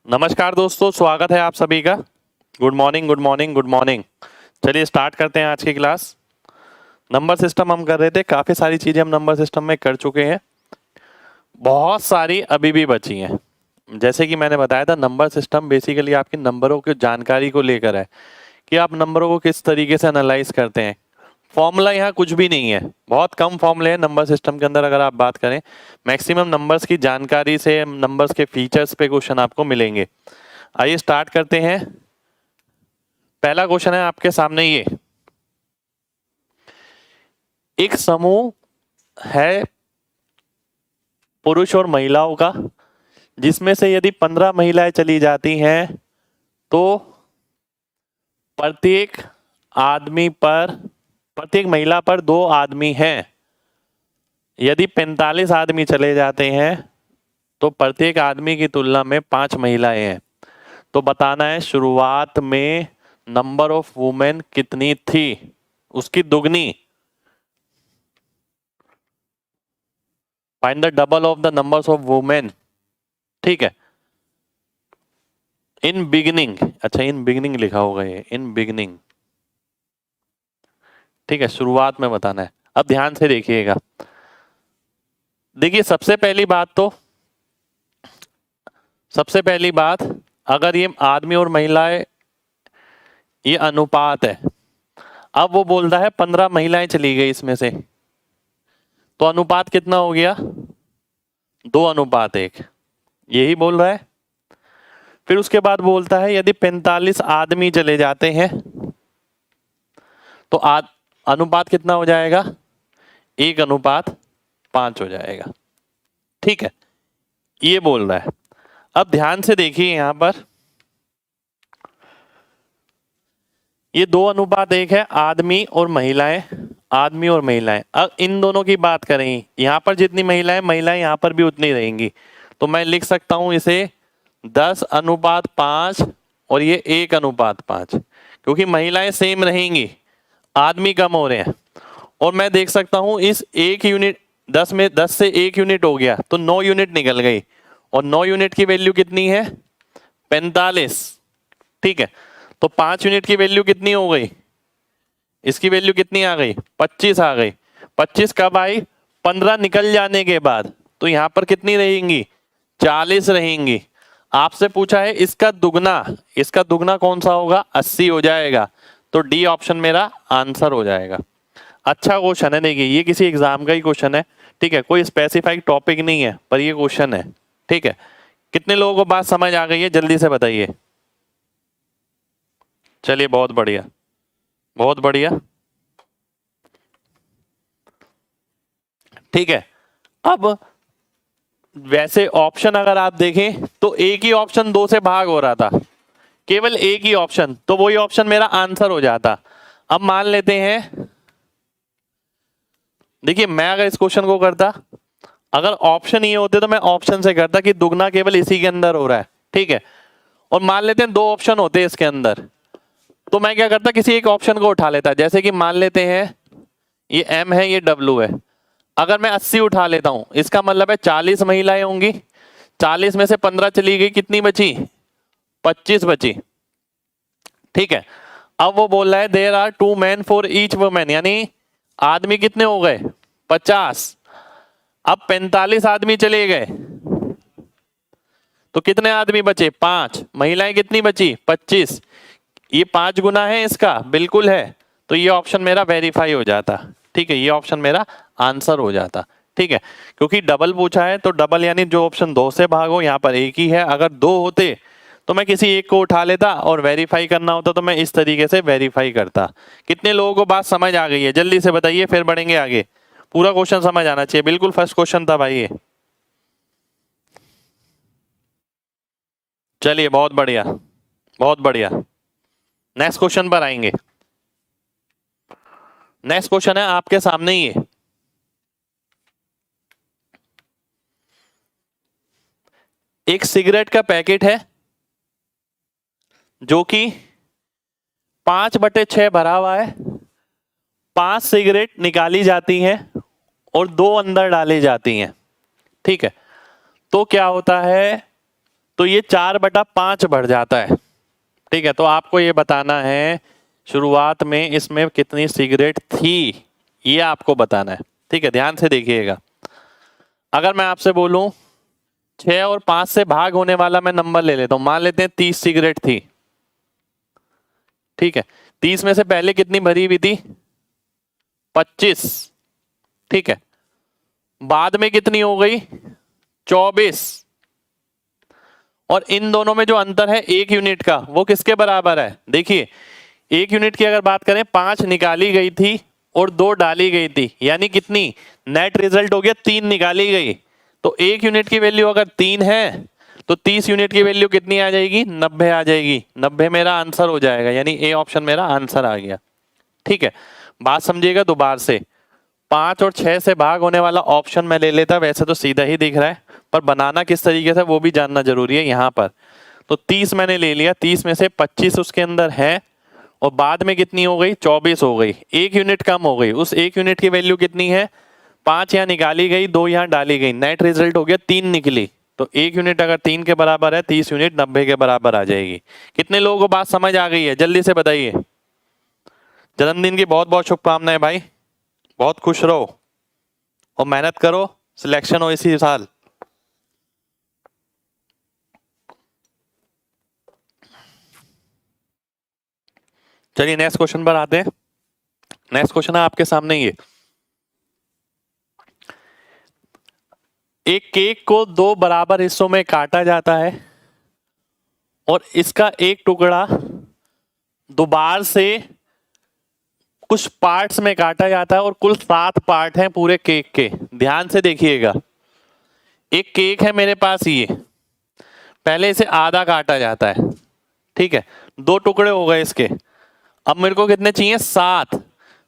नमस्कार दोस्तों, स्वागत है आप सभी का। Good morning, good morning, good morning. चलिए स्टार्ट करते हैं आज की क्लास। नंबर सिस्टम हम कर रहे थे, काफ़ी सारी चीज़ें हम नंबर सिस्टम में कर चुके हैं, बहुत सारी अभी भी बची हैं। जैसे कि मैंने बताया था, नंबर सिस्टम बेसिकली आपकी नंबरों की जानकारी को लेकर है कि आप नंबरों को किस तरीके से एनालाइज करते हैं। फॉर्मूला यहाँ कुछ भी नहीं है, बहुत कम फॉर्मूले हैं नंबर सिस्टम के अंदर। अगर आप बात करें, मैक्सिमम नंबर्स की जानकारी से नंबर्स के फीचर्स पे क्वेश्चन आपको मिलेंगे। आइए स्टार्ट करते हैं। पहला क्वेश्चन है आपके सामने, ये एक समूह है पुरुष और महिलाओं का, जिसमें से यदि 15 महिलाएं चली जाती हैं तो प्रत्येक महिला पर 2 आदमी हैं। यदि 45 आदमी चले जाते हैं तो प्रत्येक आदमी की तुलना में 5 महिलाएं हैं। तो बताना है शुरुआत में नंबर ऑफ वुमेन कितनी थी, उसकी दुगनी। Find the double of the numbers of women. ठीक है, इन बिगिनिंग, अच्छा इन बिगिनिंग लिखा होगा ये, इन बिगिनिंग। ठीक है, शुरुआत में बताना है। अब ध्यान से देखिएगा, देखिए सबसे पहली बात, अगर ये आदमी और महिलाएं, ये अनुपात है। अब वो बोल रहा है 15 महिलाएं चली गई इसमें से, तो अनुपात कितना हो गया? 2:1, यही बोल रहा है। फिर उसके बाद बोलता है यदि 45 आदमी चले जाते हैं तो अनुपात कितना हो जाएगा? 1:5 हो जाएगा। ठीक है, ये बोल रहा है। अब ध्यान से देखिए, यहां पर ये 2:1 है, आदमी और महिलाएं। अब इन दोनों की बात करें, यहां पर जितनी महिलाएं यहां पर भी उतनी रहेंगी। तो मैं लिख सकता हूं इसे 10:5 और ये 1:5, क्योंकि महिलाएं सेम रहेंगी, आदमी कम हो रहे हैं। और मैं देख सकता हूं इस 1 यूनिट 10 में 10 से 1 यूनिट हो गया तो 9 यूनिट निकल गई, और 9 यूनिट की वैल्यू कितनी है? 45। ठीक है, तो 5 यूनिट की वैल्यू कितनी हो गई? इसकी वैल्यू कितनी आ गई? 25 आ गई। 25 कब आई? 15 निकल जाने के बाद। तो यहां पर कितनी रहेंगी? 40 रहेंगी। आपसे पूछा है इसका दुगना कौन सा होगा? 80 हो जाएगा। तो डी ऑप्शन मेरा आंसर हो जाएगा। अच्छा क्वेश्चन है, देखिए ये किसी एग्जाम का ही क्वेश्चन है। ठीक है, कोई स्पेसिफाइड टॉपिक नहीं है, पर ये क्वेश्चन है। ठीक है, कितने लोगों को बात समझ आ गई है? जल्दी से बताइए। चलिए, बहुत बढ़िया, बहुत बढ़िया। ठीक है, अब वैसे ऑप्शन अगर आप देखें तो एक ही ऑप्शन 2 से भाग हो रहा था, केवल एक ही ऑप्शन, तो वही ऑप्शन मेरा आंसर हो जाता। अब मान लेते हैं, देखिए मैं अगर इस क्वेश्चन को करता, अगर ऑप्शन ये होते तो मैं ऑप्शन से करता कि दुगना केवल इसी के अंदर हो रहा है। ठीक है, और मान लेते हैं 2 ऑप्शन होते इसके अंदर, तो मैं क्या करता, किसी एक ऑप्शन को उठा लेता। जैसे कि मान लेते हैं ये M है, ये W है। अगर मैं 80 उठा लेता हूं, इसका मतलब है 40 महिलाएं होंगी। 40 में से 15 चली गई, कितनी बची? 25 बची। ठीक है, अब वो बोल रहा है there are 2 men for each women, यानी आदमी कितने हो गए? 50। अब 45 आदमी चले गए तो कितने आदमी बचे? 5। महिलाएं कितनी बची? 25। ये 5 गुना है इसका, बिल्कुल है। तो ये ऑप्शन मेरा वेरीफाई हो जाता। ठीक है, ये ऑप्शन मेरा आंसर हो जाता। ठीक है, क्योंकि डबल पूछा है तो डबल यानी जो ऑप्शन 2 से भागो, यहाँ पर एक ही है। अगर 2 होते तो मैं किसी एक को उठा लेता, और वेरीफाई करना होता तो मैं इस तरीके से वेरीफाई करता। कितने लोगों को बात समझ आ गई है? जल्दी से बताइए, फिर बढ़ेंगे आगे। पूरा क्वेश्चन समझ आना चाहिए, बिल्कुल फर्स्ट क्वेश्चन था भाई ये। चलिए, बहुत बढ़िया, बहुत बढ़िया। नेक्स्ट क्वेश्चन पर आएंगे। नेक्स्ट क्वेश्चन है आपके सामने ही है। एक सिगरेट का पैकेट है जो कि 5/6 भरा हुआ है। 5 सिगरेट निकाली जाती हैं और 2 अंदर डाली जाती हैं। ठीक है, तो क्या होता है? तो ये 4/5 बढ़ जाता है। ठीक है, तो आपको ये बताना है शुरुआत में इसमें कितनी सिगरेट थी, ये आपको बताना है। ठीक है, ध्यान से देखिएगा। अगर मैं आपसे बोलूं 6 और 5 से भाग होने वाला मैं नंबर ले लेता हूं, मान लेते हैं 30 सिगरेट थी। ठीक है, 30 में से पहले कितनी भरी हुई थी? 25। ठीक है, बाद में कितनी हो गई? 24। और इन दोनों में जो अंतर है 1 यूनिट का, वो किसके बराबर है? देखिए 1 यूनिट की अगर बात करें, 5 निकाली गई थी और 2 डाली गई थी, यानी कितनी? नेट रिजल्ट हो गया 3 निकाली गई। तो 1 यूनिट की वैल्यू अगर 3 है तो 30 यूनिट की वैल्यू कितनी आ जाएगी? 90 आ जाएगी। 90 मेरा आंसर हो जाएगा, यानी ए ऑप्शन मेरा आंसर आ गया। ठीक है, बात समझिएगा दोबारा से। 5 और 6 से भाग होने वाला ऑप्शन मैं ले लेता, वैसे तो सीधा ही दिख रहा है, पर बनाना किस तरीके से वो भी जानना जरूरी है यहाँ पर। तो 30 मैंने ले लिया, 30 में से 25 उसके अंदर है और बाद में कितनी हो गई? 24 हो गई। 1 यूनिट कम हो गई। उस 1 यूनिट की वैल्यू कितनी है? 5 यहाँ निकाली गई, 2 यहाँ डाली गई, नेट रिजल्ट हो गया 3 निकली। तो 1 यूनिट अगर 3 के बराबर है, 30 यूनिट 90 के बराबर आ जाएगी। कितने लोगों को बात समझ आ गई है? जल्दी से बताइए। जन्मदिन की बहुत बहुत शुभकामनाएं भाई, बहुत खुश रहो और मेहनत करो, सिलेक्शन हो इसी साल। चलिए नेक्स्ट क्वेश्चन पर आते हैं। नेक्स्ट क्वेश्चन है आपके सामने ये। एक केक को 2 बराबर हिस्सों में काटा जाता है और इसका एक टुकड़ा दोबार से कुछ पार्ट्स में काटा जाता है और कुल 7 पार्ट हैं पूरे केक के। ध्यान से देखिएगा, एक केक है मेरे पास, ये पहले इसे आधा काटा जाता है। ठीक है, 2 टुकड़े हो गए इसके। अब मेरे को कितने चाहिए? 7।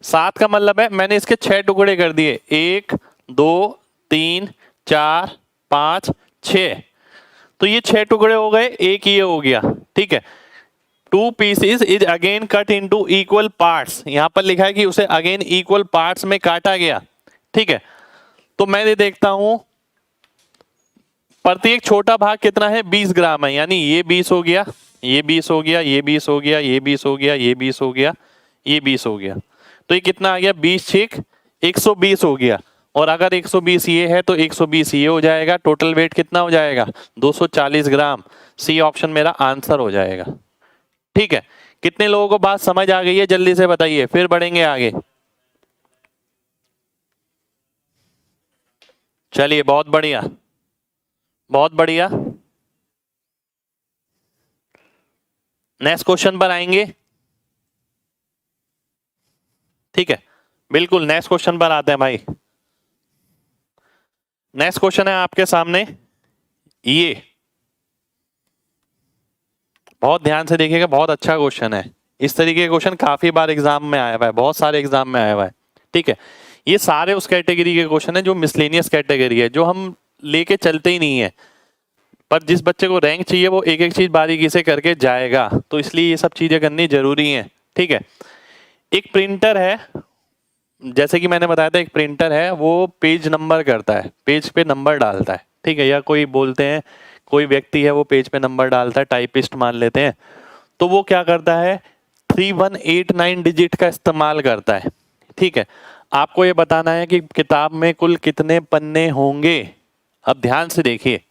7 का मतलब है मैंने इसके 6 टुकड़े कर दिए, 1 2 3 4 5 6। तो ये 6 टुकड़े हो गए, एक ये हो गया। ठीक है, 2 pieces is again cut into equal parts. यहां पर लिखा है कि उसे अगेन इक्वल पार्ट्स में काटा गया। ठीक है, तो मैं ये देखता हूं प्रत्येक छोटा भाग कितना है? 20 ग्राम है, यानी ये 20 हो गया, ये 20 हो गया, ये 20 हो गया, ये 20 हो गया, ये 20 हो गया, ये 20 हो गया। तो ये कितना आ गया? 20 6 120 हो गया। और अगर 120 ये है तो 120 ये हो जाएगा। टोटल वेट कितना हो जाएगा? 240 ग्राम। सी ऑप्शन मेरा आंसर हो जाएगा। ठीक है, कितने लोगों को बात समझ आ गई है? जल्दी से बताइए, फिर बढ़ेंगे आगे। चलिए बहुत बढ़िया, बहुत बढ़िया। नेक्स्ट क्वेश्चन पर आएंगे। ठीक है, बिल्कुल नेक्स्ट क्वेश्चन पर आते हैं भाई। नेक्स्ट क्वेश्चन है आपके सामने ये, बहुत ध्यान से देखिएगा, बहुत अच्छा क्वेश्चन है। इस तरीके के क्वेश्चन काफी बार एग्जाम में आया हुआ है, बहुत सारे एग्जाम में आया हुआ है। ठीक है, ये सारे उस कैटेगरी के क्वेश्चन है जो मिसलेनियस कैटेगरी है, जो हम लेके चलते ही नहीं है, पर जिस बच्चे को रैंक चाहिए वो एक एक चीज बारीकी से करके जाएगा, तो इसलिए ये सब चीजें करनी जरूरी है। ठीक है, एक प्रिंटर है, जैसे कि मैंने बताया था, एक प्रिंटर है, वो पेज नंबर करता है, पेज पे नंबर डालता है। ठीक है, या कोई बोलते हैं कोई व्यक्ति है वो पेज पे नंबर डालता है, टाइपिस्ट मान लेते हैं। तो वो क्या करता है? 3189 डिजिट का इस्तेमाल करता है। ठीक है, आपको ये बताना है कि किताब में कुल कितने पन्ने होंगे। अब ध्यान से देखिए,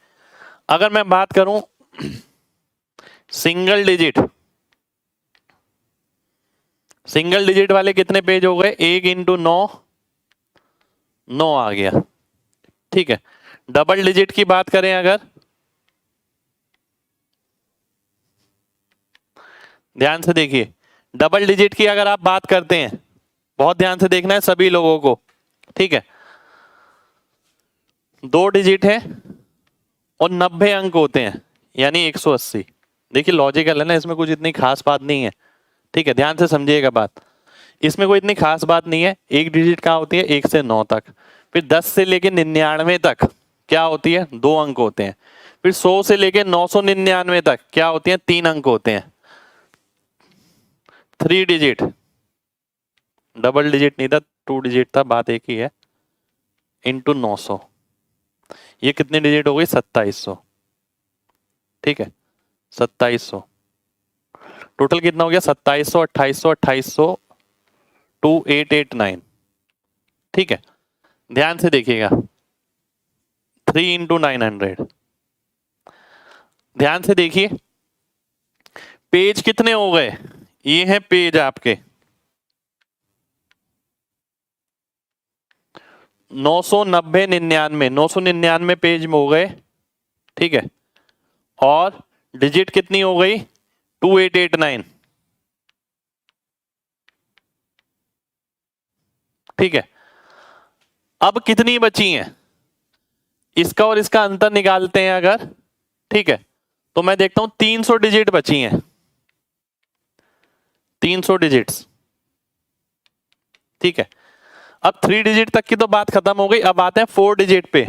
अगर मैं बात करूं सिंगल डिजिट, सिंगल डिजिट वाले कितने पेज हो गए? 1 इंटू 9, 9 आ गया। ठीक है, डबल डिजिट की बात करें अगर, ध्यान से देखिए, डबल डिजिट की अगर आप बात करते हैं, बहुत ध्यान से देखना है सभी लोगों को। ठीक है, 2 डिजिट है और 90 अंक होते हैं, यानी 180। देखिए लॉजिकल है ना, इसमें कुछ इतनी खास बात नहीं है। ठीक है, ध्यान से समझिएगा बात, इसमें कोई इतनी खास बात नहीं है। एक डिजिट कहाँ होती है? 1 से 9 तक। फिर 10 से लेके 99 तक क्या होती है? 2 अंक होते हैं। फिर 100 से लेके 999 तक क्या होती है? 3 अंक होते हैं। 3 डिजिट, डबल डिजिट नहीं था, 2 डिजिट था, बात एक ही है, इंटू 900, ये कितनी डिजिट हो गई? 2700। ठीक है 2700, टोटल कितना हो गया 2700, 2800, 2800, 2889। ठीक है, ध्यान से देखिएगा 3 इंटू 900, ध्यान से देखिए पेज कितने हो गए, ये हैं पेज आपके 990, 99, 999 पेज में हो गए। ठीक है, और डिजिट कितनी हो गई 2889। ठीक है, अब कितनी बची हैं, इसका और इसका अंतर निकालते हैं अगर। ठीक है, तो मैं देखता हूं 300 डिजिट बची हैं, 300 डिजिट्स। ठीक है, अब 3 डिजिट तक की तो बात खत्म हो गई, अब आते हैं 4 डिजिट पे।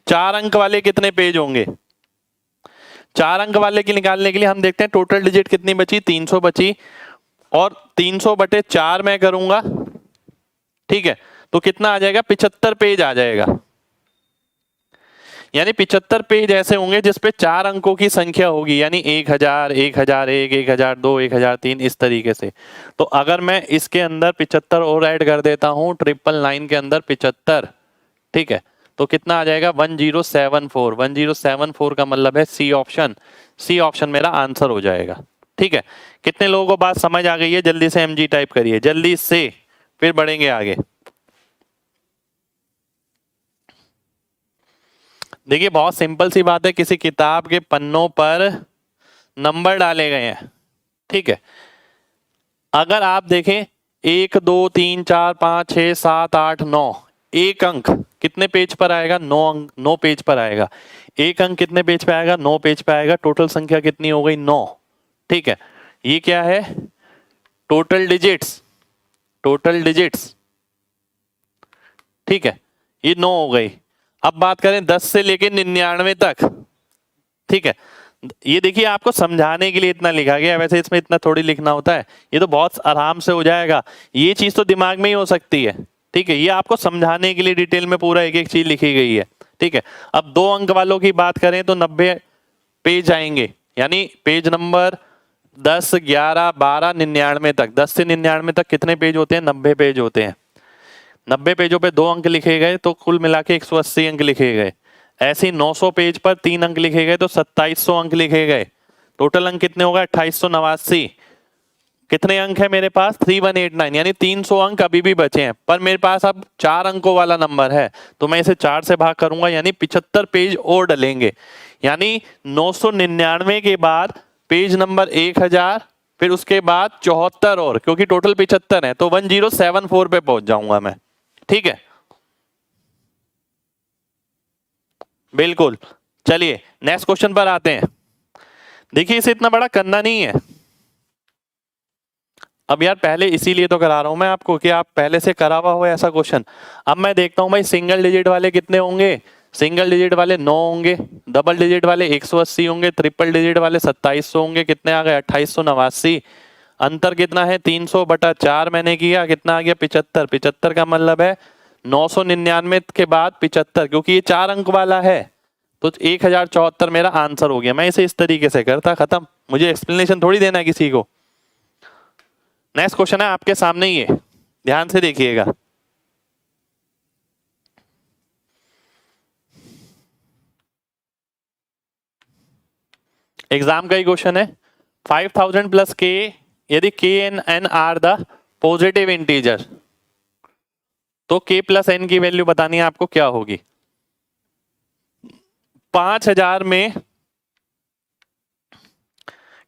4 अंक वाले कितने पेज होंगे, 4 अंक वाले की निकालने के लिए हम देखते हैं टोटल डिजिट कितनी बची, 300 बची, और 300 बटे 4 मैं करूंगा। ठीक है, तो कितना आ जाएगा 75 पेज आ जाएगा, यानी 75 पेज ऐसे होंगे जिसपे 4 अंकों की संख्या होगी, यानी 1000, 1001, 1002, 1003 इस तरीके से। तो अगर मैं इसके अंदर 75 और ऐड कर देता हूं 999 के अंदर 75, ठीक है, तो कितना आ जाएगा 1074। 1074 का मतलब है सी ऑप्शन, सी ऑप्शन मेरा आंसर हो जाएगा। ठीक है, कितने लोगों को बात समझ आ गई है, जल्दी से MG टाइप करिए जल्दी से, फिर बढ़ेंगे आगे। देखिए बहुत सिंपल सी बात है, किसी किताब के पन्नों पर नंबर डाले गए हैं। ठीक है, अगर आप देखें 1 2 3 4 5 6 7 8 9, एक अंक कितने पेज पर आएगा, 9 अंक, 9 पेज पर आएगा। एक अंक कितने पेज पे आएगा, 9 पेज पे आएगा। टोटल संख्या कितनी हो गई 9। ठीक है, ये क्या है टोटल डिजिट्स, टोटल डिजिट्स। ठीक है, ये 9 हो गई। अब बात करें 10 से लेके 99 तक। ठीक है, ये देखिए आपको समझाने के लिए इतना लिखा गया है, वैसे इसमें इतना थोड़ी लिखना होता है, ये तो बहुत आराम से हो जाएगा। ये चीज तो दिमाग में ही हो सकती है। ठीक है, ये आपको समझाने के लिए डिटेल में पूरा एक एक चीज लिखी गई है। ठीक है, अब 2 अंक वालों की बात करें तो 90 पेज आएंगे, यानी पेज नंबर 10, 11, 12, 99 तक। 10 से 99 तक कितने पेज होते हैं, 90 पेज होते हैं। 90 पेजों पे 2 अंक लिखे गए तो कुल मिला के 180 अंक लिखे गए। ऐसे ही 900 पेज पर 3 अंक लिखे गए तो 2700 अंक लिखे गए। टोटल अंक कितने हो गए 2889। कितने अंक है मेरे पास 3189, यानी 300 अंक अभी भी बचे हैं, पर मेरे पास अब 4 अंकों वाला नंबर है, तो मैं इसे 4 से भाग करूंगा, यानी 75 पेज और डलेंगे। यानी 999 के बाद पेज नंबर 1000, फिर उसके बाद 74 और, क्योंकि टोटल 75 है, तो 1074 पे पहुंच जाऊंगा मैं। ठीक है, बिल्कुल। चलिए नेक्स्ट क्वेश्चन पर आते हैं। देखिए इसे इतना बड़ा करना नहीं है। अब यार पहले इसीलिए तो करा रहा हूं मैं आपको कि आप पहले से करा हुआ हो ऐसा क्वेश्चन। अब मैं देखता हूं भाई सिंगल डिजिट वाले कितने होंगे, सिंगल डिजिट वाले 9 होंगे, डबल डिजिट वाले 180 होंगे, ट्रिपल डिजिट वाले 2700 होंगे। कितने आ गए 2889। अंतर कितना है 300 बटा 4 मैंने किया, कितना आ गया 75। 75 का मतलब है 999 के बाद 75, क्योंकि ये 4 अंक वाला है, तो 1074 मेरा आंसर हो गया। मैं इसे इस तरीके से करता, खत्म। मुझे एक्सप्लेनेशन थोड़ी देना है किसी को। नेक्स्ट क्वेश्चन है आपके सामने ही है, ध्यान से देखिएगा। एग्जाम का ही क्वेश्चन है। 5000 प्लस के, यदि K and N are the positive integer, तो के प्लस एन की वैल्यू बतानी है आपको क्या होगी। 5000 में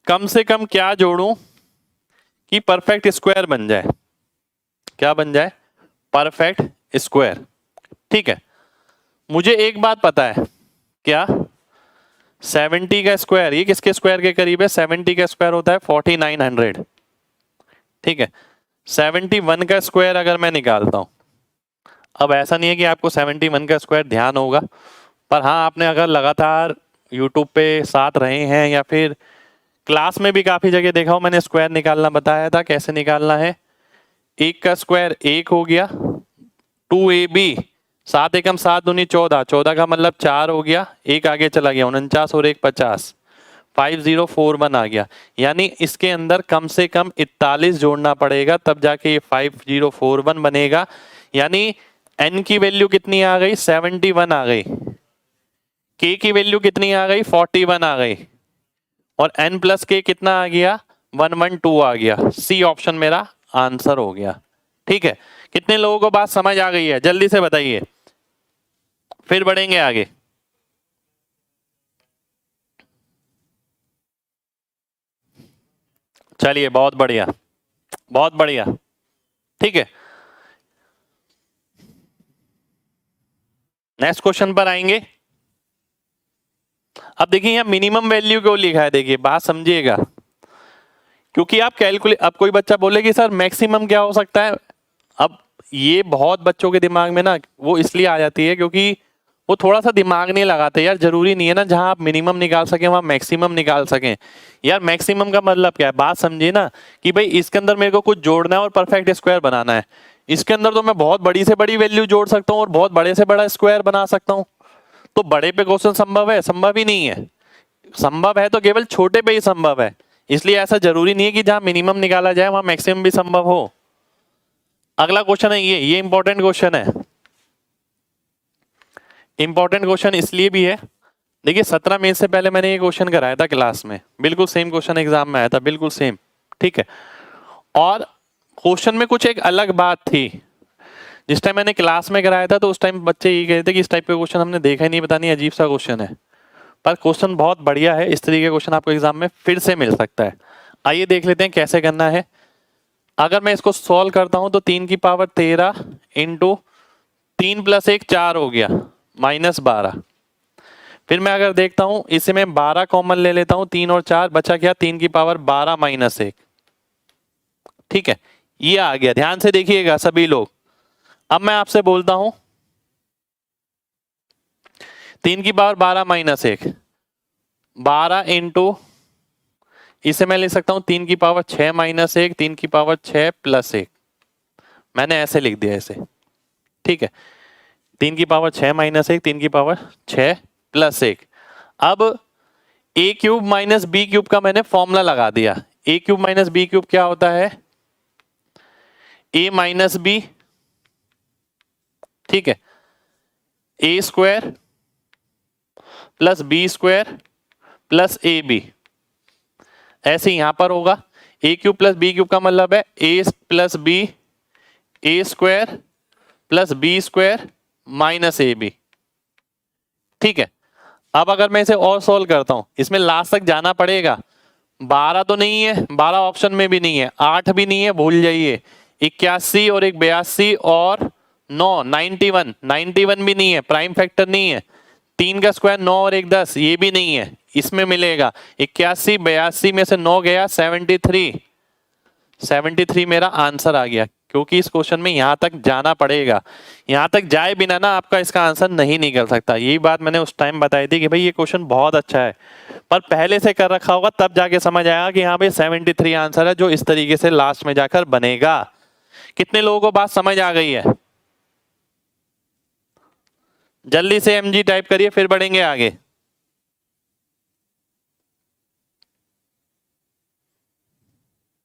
कम से कम क्या जोड़ूं कि परफेक्ट स्क्वायर बन जाए, क्या बन जाए परफेक्ट स्क्वायर। ठीक है, मुझे एक बात पता है, क्या 70 का स्क्वायर, ये किसके स्क्वायर के करीब है, 70 का स्क्वायर होता है 4900। ठीक है, 71 का स्क्वायर अगर मैं निकालता हूं, अब ऐसा नहीं है कि आपको 71 का स्क्वायर ध्यान होगा, पर हाँ आपने अगर लगातार यूट्यूब पे साथ रहे हैं या फिर क्लास में भी काफी जगह देखा हो, मैंने स्क्वायर निकालना बताया था कैसे निकालना है। 1 का स्क्वायर 1 हो गया, 2ab 7 एकम 7 दूनी 14, 14 का मतलब 4 हो गया, एक आगे चला गया 49 और एक 50, 5041 आ गया। यानी इसके अंदर कम से कम 41 जोड़ना पड़ेगा तब जाके ये 5041 बनेगा। यानी n की वैल्यू कितनी आ गई? 71 आ गई। k की वैल्यू कितनी आ गई? 41 आ गई। और n प्लस k कितना आ गया? 112 आ गया। सी ऑप्शन मेरा आंसर हो गया। ठीक है, कितने लोगों को बात समझ आ गई है? जल्दी से बताइए, फिर बढ़ेंगे आगे। चलिए, बहुत बढ़िया, बहुत बढ़िया। ठीक है, नेक्स्ट क्वेश्चन पर आएंगे। अब देखिए यहाँ मिनिमम वैल्यू क्यों लिखा है, देखिए बात समझिएगा। क्योंकि आप कैलकुलेट, अब कोई बच्चा बोले कि सर मैक्सिमम क्या हो सकता है। अब ये बहुत बच्चों के दिमाग में ना वो इसलिए आ जाती है क्योंकि वो थोड़ा सा दिमाग नहीं लगाते। यार जरूरी नहीं है ना जहां आप मिनिमम निकाल सकें वहां मैक्सिमम निकाल सकें। यार मैक्सिमम का मतलब क्या है, बात समझिए ना कि भाई इसके अंदर मेरे को कुछ जोड़ना है और परफेक्ट स्क्वायर बनाना है। इसके अंदर तो मैं बहुत बड़ी से बड़ी वैल्यू जोड़ सकता हूँ और बहुत बड़े से बड़ा स्क्वायर बना सकता हूँ। तो बड़े पे क्वेश्चन संभव है? संभव ही नहीं है। संभव है तो केवल छोटे पे ही संभव है। इसलिए ऐसा जरूरी नहीं है कि जहां मिनिमम निकाला जाए वहां मैक्सिमम भी संभव हो। अगला क्वेश्चन है ये इंपॉर्टेंट क्वेश्चन है। इंपॉर्टेंट क्वेश्चन इसलिए भी है, देखिए 17 मई से पहले मैंने ये क्वेश्चन कराया था क्लास में, बिल्कुल सेम क्वेश्चन एग्जाम में आया था, बिल्कुल सेम। ठीक है, और क्वेश्चन में कुछ एक अलग बात थी। जिस टाइम मैंने क्लास में कराया था तो उस टाइम बच्चे ये कहते थे कि इस टाइप का क्वेश्चन हमने देखा ही नहीं, पता नहीं अजीब सा क्वेश्चन है। पर क्वेश्चन बहुत बढ़िया है, इस तरीके का क्वेश्चन आपको एग्जाम में फिर से मिल सकता है। आइए देख लेते हैं कैसे करना है। अगर मैं इसको सॉल्व करता हूं तो 3 की पावर 13 इंटू 3 प्लस 1 4 हो गया, -12। फिर मैं अगर देखता हूं इसे मैं 12 कॉमन ले लेता हूं, 3 और 4 बचा क्या? 3 की पावर 12 -1। ठीक है, ये आ गया। ध्यान से देखिएगा सभी लोग। अब मैं आपसे बोलता हूं 3 की पावर 12 -1, 12 इंटू, इसे मैं ले सकता हूं 3 की पावर 6 -1, 3 की पावर 6 प्लस 1। मैंने ऐसे लिख दिया इसे। ठीक है, 3 की पावर 6 -1, 3 की पावर 6 प्लस 1। अब a cube minus B cube का मैंने फॉर्मूला लगा दिया। a cube minus B cube क्या होता है? a माइनस बी, ठीक है, a square plus B square plus A B. ऐसे यहां पर होगा a cube plus B cube का मतलब है a plus B, A square plus B square minus A B. ठीक है, अब अगर मैं इसे और सॉल्व करता हूं, इसमें लास्ट तक जाना पड़ेगा। 12 तो नहीं है, 12 ऑप्शन में भी नहीं है, 8 भी नहीं है, भूल जाइए। 81 और एक 82 और 9 91, 91 भी नहीं है, प्राइम फैक्टर नहीं है। 3 का स्क्वायर 9 और एक 10, ये भी नहीं है, इसमें मिलेगा 81 82 में से 9 गया 73, 73 मेरा आंसर आ गया। क्योंकि इस क्वेश्चन में यहां तक जाना पड़ेगा, यहां तक जाए बिना ना आपका इसका आंसर नहीं निकल सकता। यही बात मैंने उस टाइम बताई थी कि भाई ये क्वेश्चन बहुत अच्छा है, पर पहले से कर रखा होगा तब जाके समझ आएगा कि हाँ भाई 73 आंसर है जो इस तरीके से लास्ट में जाकर बनेगा। कितने लोगों को बात समझ आ गई है? जल्दी से एमजी टाइप करिए, फिर बढ़ेंगे आगे।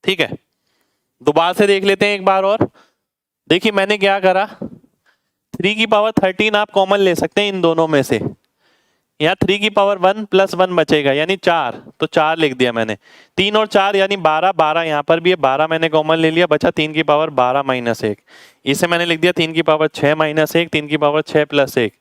ठीक है, दोबारा से देख लेते हैं एक बार और। देखिए मैंने क्या करा, 3 की पावर 13 आप कॉमन ले सकते हैं इन दोनों में से। यहाँ 3 की पावर 1 प्लस 1 बचेगा यानी 4, तो 4 लिख दिया मैंने। 3 और 4 यानी 12, 12 यहाँ पर भी है, 12 मैंने कॉमन ले लिया, बचा 3 की पावर 12 -1। इसे मैंने लिख दिया 3 की पावर 6 -1, 3 की पावर 6 प्लस 1।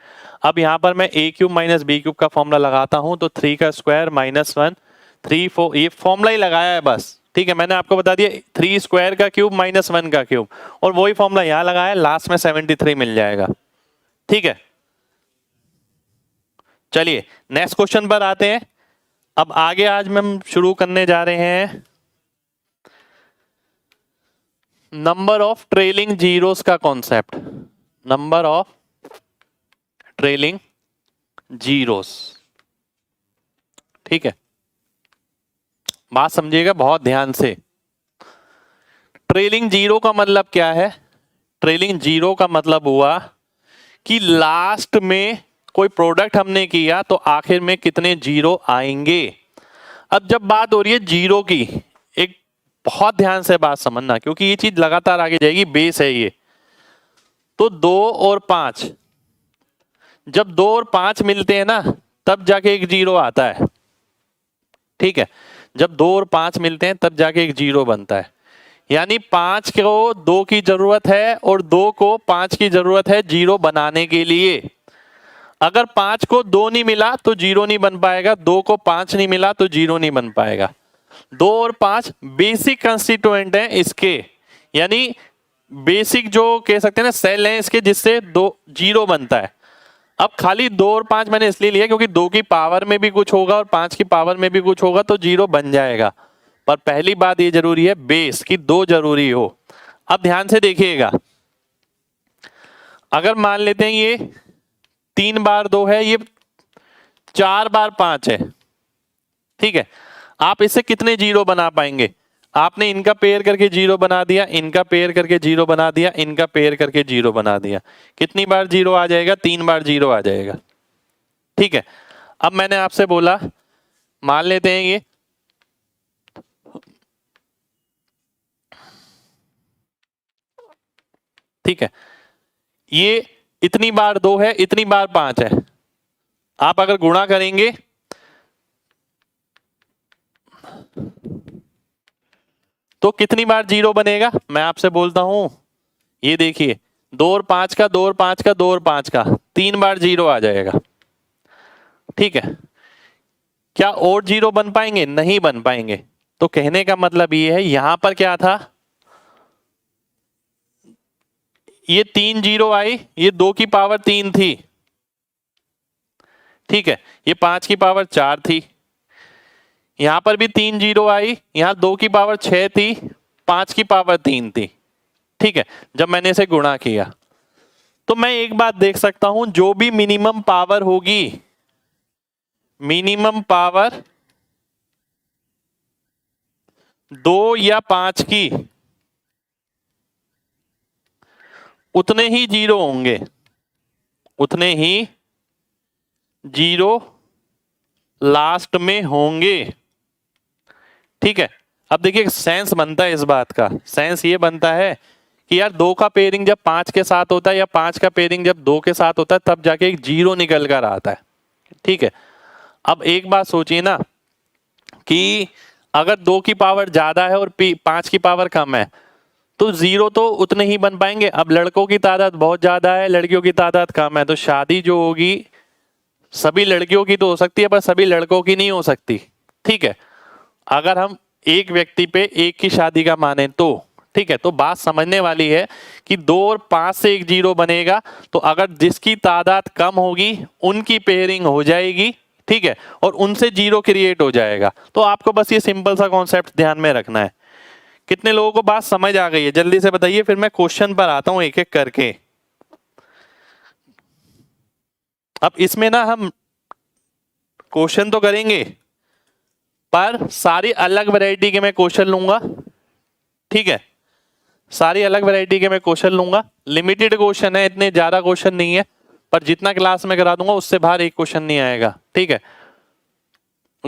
अब यहाँ पर मैं a cube minus B cube का फॉर्मूला लगाता हूँ, तो 3 का स्क्वायर -1 3 4, ये फॉर्मूला ही लगाया है बस। ठीक है, मैंने आपको बता दिया 3 स्क्वायर का क्यूब -1 का क्यूब, और वही फॉर्मूला यहाँ लगाया, लास्ट में 73 मिल जाएगा। ठीक है, चलिए नेक्स्ट क्वेश्चन पर आते हैं। अब आगे आज हम शुरू करने जा रहे हैं नंबर ऑफ ट्रेलिंग जीरोस का concept. Number of trailing zeros. ठीक है, बात समझिएगा बहुत ध्यान से। ट्रेलिंग जीरो का मतलब क्या है? ट्रेलिंग जीरो का मतलब हुआ कि लास्ट में कोई प्रोडक्ट हमने किया तो आखिर में कितने जीरो आएंगे। अब जब बात हो रही है जीरो की, एक बहुत ध्यान से बात समझना, क्योंकि ये चीज लगातार आगे जाएगी, बेस है ये। तो 2 और 5, जब 2 और 5 मिलते हैं ना तब जाके एक जीरो आता है। ठीक है, जब 2 और 5 मिलते हैं तब जाके एक जीरो बनता है। यानी 5 को 2 की जरूरत है और 2 को 5 की जरूरत है जीरो बनाने के लिए। अगर 5 को 2 नहीं मिला तो जीरो नहीं बन पाएगा, 2 को 5 नहीं मिला तो जीरो नहीं बन पाएगा। 2 और 5 बेसिक कंस्टिट्यूएंट हैं इसके, यानी बेसिक जो कह सकते हैं ना सेल हैं इसके, जिससे 2 जीरो बनता है। अब खाली 2 और 5 मैंने इसलिए लिया क्योंकि 2 की पावर में भी कुछ होगा और 5 की पावर में भी कुछ होगा तो जीरो बन जाएगा। पर पहली बात ये जरूरी है बेस की 2 जरूरी हो। अब ध्यान से देखिएगा, अगर मान लेते हैं ये 3 बार 2 है, ये 4 बार 5 है। ठीक है, आप इससे कितने जीरो बना पाएंगे? आपने इनका पेयर करके जीरो बना दिया, इनका पेयर करके जीरो बना दिया, इनका पेयर करके जीरो बना दिया। कितनी बार जीरो आ जाएगा? 3 बार जीरो आ जाएगा। ठीक है, अब मैंने आपसे बोला मान लेते हैं ये ठीक है, ये इतनी बार 2 है, इतनी बार 5 है। आप अगर गुणा करेंगे तो कितनी बार जीरो बनेगा? मैं आपसे बोलता हूं, ये देखिए 2 और 5 का, 2 और 5 का, 2 और 5 का, 3 बार जीरो आ जाएगा। ठीक है, क्या और जीरो बन पाएंगे? नहीं बन पाएंगे। तो कहने का मतलब ये है, यहां पर क्या था, ये 3 जीरो आई, ये 2 की पावर 3 थी। ठीक है, ये 5 की पावर 4 थी। यहां पर भी 3 जीरो आई, यहां 2 की पावर 6 थी, 5 की पावर 3 थी। ठीक है, जब मैंने इसे गुणा किया तो मैं एक बात देख सकता हूं, जो भी मिनिमम पावर होगी, मिनिमम पावर 2 या 5 की, उतने ही जीरो होंगे, उतने ही जीरो लास्ट में होंगे। ठीक है, अब देखिए सेंस बनता है इस बात का, सेंस ये बनता है कि यार 2 का पेयरिंग जब 5 के साथ होता है या 5 का पेयरिंग जब 2 के साथ होता है तब जाके एक जीरो निकल कर आता है। ठीक है, अब एक बात सोचिए ना कि अगर 2 की पावर ज्यादा है और 5 की पावर कम है तो जीरो तो उतने ही बन पाएंगे। अब लड़कों की तादाद बहुत ज्यादा है, लड़कियों की तादाद कम है, तो शादी जो होगी सभी लड़कियों की तो हो सकती है पर सभी लड़कों की नहीं हो सकती। ठीक है, अगर हम एक व्यक्ति पे एक की शादी का माने तो ठीक है, तो बात समझने वाली है कि 2 और 5 से एक जीरो बनेगा, तो अगर जिसकी तादाद कम होगी उनकी पेयरिंग हो जाएगी। ठीक है, और उनसे जीरो क्रिएट हो जाएगा। तो आपको बस ये सिंपल सा कॉन्सेप्ट ध्यान में रखना है। कितने लोगों को बात समझ आ गई है? जल्दी से बताइए, फिर मैं क्वेश्चन पर आता हूं एक एक करके। अब इसमें ना हम क्वेश्चन तो करेंगे पर सारी अलग वैरायटी के मैं क्वेश्चन लूंगा। ठीक है, सारी अलग वैरायटी के मैं क्वेश्चन लूंगा। लिमिटेड क्वेश्चन है, इतने ज्यादा क्वेश्चन नहीं है, पर जितना क्लास में करा दूंगा उससे बाहर एक क्वेश्चन नहीं आएगा। ठीक है,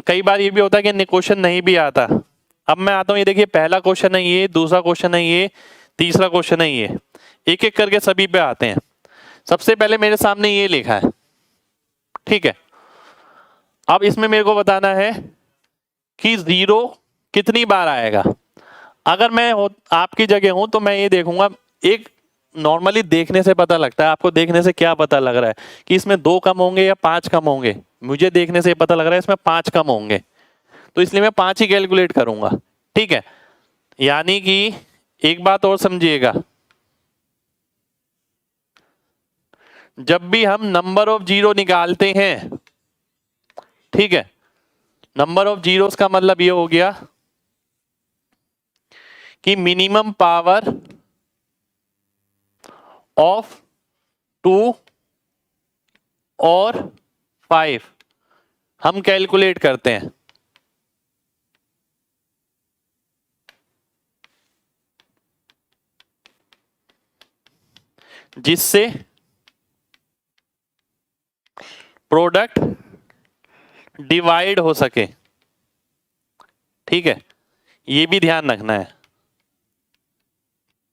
कई बार ये भी होता है कि क्वेश्चन नहीं भी आता। अब मैं आता हूं, ये देखिए पहला क्वेश्चन है ये, दूसरा क्वेश्चन है ये, तीसरा क्वेश्चन है ये, एक एक करके सभी पे आते हैं। सबसे पहले मेरे सामने ये लिखा है। ठीक है, अब इसमें मेरे को बताना है कि जीरो कितनी बार आएगा। अगर मैं आपकी जगह हूं तो मैं ये देखूंगा, एक नॉर्मली देखने से पता लगता है। आपको देखने से क्या पता लग रहा है कि इसमें 2 कम होंगे या 5 कम होंगे? मुझे देखने से पता लग रहा है इसमें 5 कम होंगे, तो इसलिए मैं 5 ही कैलकुलेट करूंगा। ठीक है, यानी कि एक बात और समझिएगा, जब भी हम नंबर ऑफ जीरो निकालते हैं, ठीक है, नंबर ऑफ जीरोस का मतलब ये हो गया कि मिनिमम पावर ऑफ 2 और 5 हम कैलकुलेट करते हैं। जिससे प्रोडक्ट डिवाइड हो सके। ठीक है, ये भी ध्यान रखना है।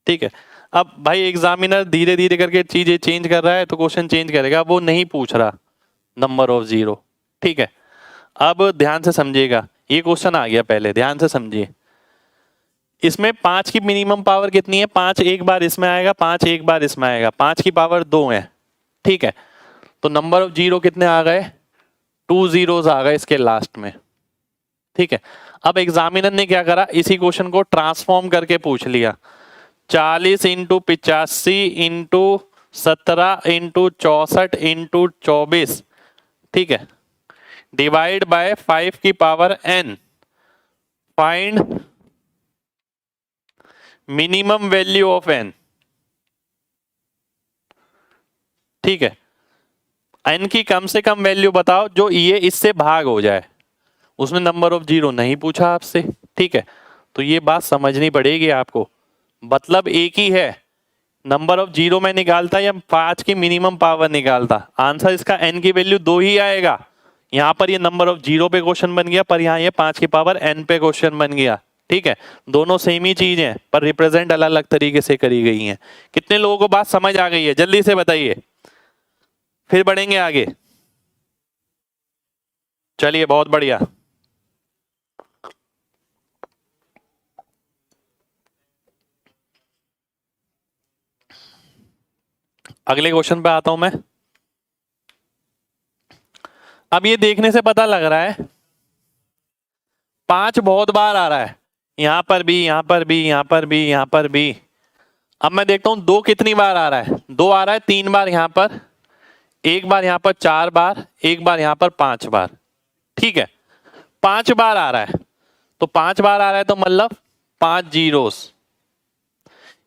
ठीक है, अब भाई एग्जामिनर धीरे धीरे करके चीजें चेंज कर रहा है तो क्वेश्चन चेंज करेगा, वो नहीं पूछ रहा नंबर ऑफ जीरो। ठीक है, अब ध्यान से समझिएगा, ये क्वेश्चन आ गया, पहले ध्यान से समझिए। इसमें 5 की मिनिमम पावर कितनी है? 5 एक बार इसमें आएगा, 5 एक बार इसमें आएगा, 5 की पावर 2 है। ठीक है, तो नंबर ऑफ जीरो कितने आ गए? 2 जीरोस आ गए इसके लास्ट में। ठीक है, अब एग्जामिनर ने क्या करा, इसी क्वेश्चन को ट्रांसफॉर्म करके पूछ लिया। 40 इंटू 85 इंटू 17 इंटू 64 इंटू 24। ठीक है, डिवाइड बाय 5 की power n। Find minimum value of n। ठीक है, n की कम से कम वैल्यू बताओ जो ये इससे भाग हो जाए। उसमें नंबर ऑफ जीरो नहीं पूछा आपसे। ठीक है, तो ये बात समझनी पड़ेगी आपको, मतलब एक ही है। नंबर ऑफ जीरो में निकालता या 5 की मिनिमम पावर निकालता, आंसर इसका n की वैल्यू 2 ही आएगा। यहां पर ये नंबर ऑफ जीरो पे क्वेश्चन बन गया, पर यहाँ ये 5 की पावर n पे क्वेश्चन बन गया। ठीक है, दोनों सेम ही चीज है पर रिप्रेजेंट अलग अलग तरीके से करी गई हैं। कितने लोगों को बात समझ आ गई है? जल्दी से बताइए, फिर बढ़ेंगे आगे। चलिए, बहुत बढ़िया। अगले क्वेश्चन पे आता हूं मैं। अब ये देखने से पता लग रहा है 5 बहुत बार आ रहा है, यहां पर भी, यहां पर भी, यहां पर भी, यहां पर भी। अब मैं देखता हूं 2 कितनी बार आ रहा है। 2 आ रहा है 3 बार यहां पर, एक बार यहां पर 4 बार, एक बार यहां पर 5 बार। ठीक है, 5 बार आ रहा है, तो 5 बार आ रहा है तो मतलब 5 जीरोस।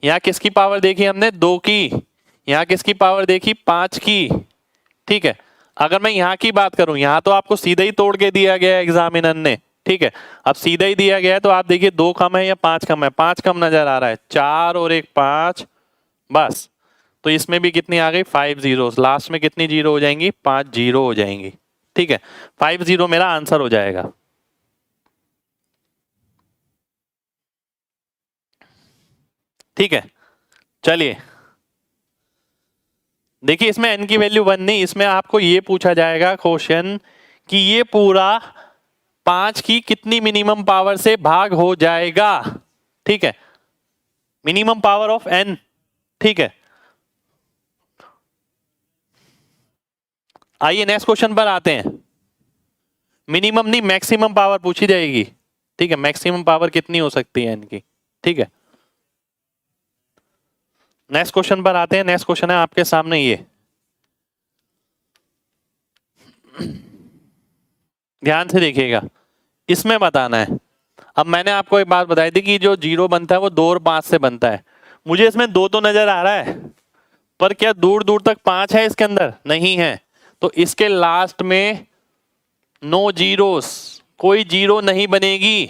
यहां किसकी पावर देखी हमने? 2 की। यहां किसकी पावर देखी? 5 की। ठीक है, अगर मैं यहां की बात करूं, यहां तो आपको सीधा ही तोड़ के दिया गया है एग्जामिनर ने। ठीक है, अब सीधा ही दिया गया है तो आप देखिए 2 कम है या 5 कम है? 5 कम नजर आ रहा है, 4 और एक 5, बस। तो इसमें भी कितनी आ गई? 5 जीरोस। लास्ट में कितनी जीरो हो जाएंगी? 5 जीरो हो जाएंगी। ठीक है, 5 जीरो मेरा आंसर हो जाएगा। ठीक है, चलिए देखिए, इसमें n की वैल्यू 1 नहीं, इसमें आपको ये पूछा जाएगा क्वेश्चन कि ये पूरा 5 की कितनी मिनिमम पावर से भाग हो जाएगा। ठीक है, मिनिमम पावर ऑफ n। ठीक है, आइए नेक्स्ट क्वेश्चन पर आते हैं। मिनिमम नहीं, मैक्सिमम पावर पूछी जाएगी। ठीक है, मैक्सिमम पावर कितनी हो सकती है n की। ठीक है, नेक्स्ट क्वेश्चन पर आते हैं। नेक्स्ट क्वेश्चन है आपके सामने ये, ध्यान से देखिएगा, इसमें बताना है। अब मैंने आपको एक बात बताई थी कि जो जीरो बनता है वो 2 और 5 से बनता है। मुझे इसमें 2 तो नजर आ रहा है, पर क्या दूर दूर तक 5 है इसके अंदर? नहीं है, तो इसके लास्ट में नो जीरोस, कोई जीरो नहीं बनेगी।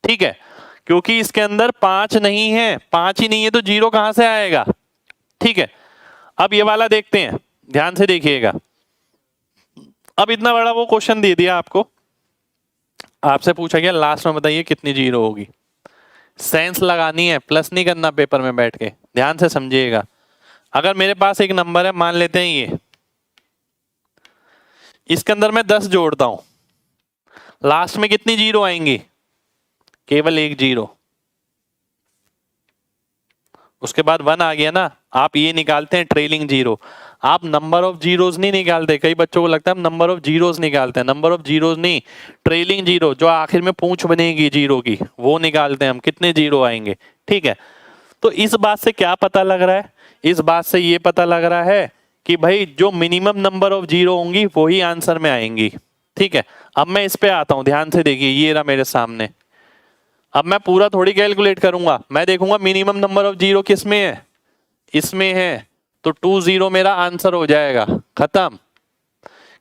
ठीक है, क्योंकि इसके अंदर 5 नहीं है, 5 ही नहीं है तो जीरो कहां से आएगा? ठीक है, अब ये वाला देखते हैं, ध्यान से देखिएगा। अब इतना बड़ा वो क्वेश्चन दे दिया आपको, आपसे पूछा गया लास्ट में बताइए कितनी जीरो होगी। सेंस लगानी है, प्लस नहीं करना पेपर में बैठ के, ध्यान से समझिएगा। अगर मेरे पास एक नंबर है, मान लेते हैं ये, इसके अंदर मैं 10 जोड़ता हूं, लास्ट में कितनी जीरो आएंगी? केवल एक जीरो। उसके बाद 1 आ गया ना, आप ये निकालते हैं ट्रेलिंग जीरो। आप नंबर ऑफ जीरोस नहीं निकालते, कई बच्चों को लगता है हम नंबर ऑफ जीरोस निकालते हैं। नंबर ऑफ जीरोस नहीं, ट्रेलिंग जीरो, जो आखिर में पूंछ बनेगी जीरो की, वो निकालते हैं हम, कितने जीरो आएंगे। ठीक है, तो इस बात से क्या पता लग रहा है? इस बात से ये पता लग रहा है कि भाई जो मिनिमम नंबर ऑफ जीरो होंगी वही आंसर में आएंगी। ठीक है, अब मैं इस पे आता हूं, ध्यान से देखिए, ये रहा मेरे सामने। अब मैं पूरा थोड़ी कैलकुलेट करूंगा, मैं देखूंगा मिनिमम नंबर ऑफ जीरो किस में है, इसमें है, तो 2 जीरो मेरा आंसर हो जाएगा। खत्म।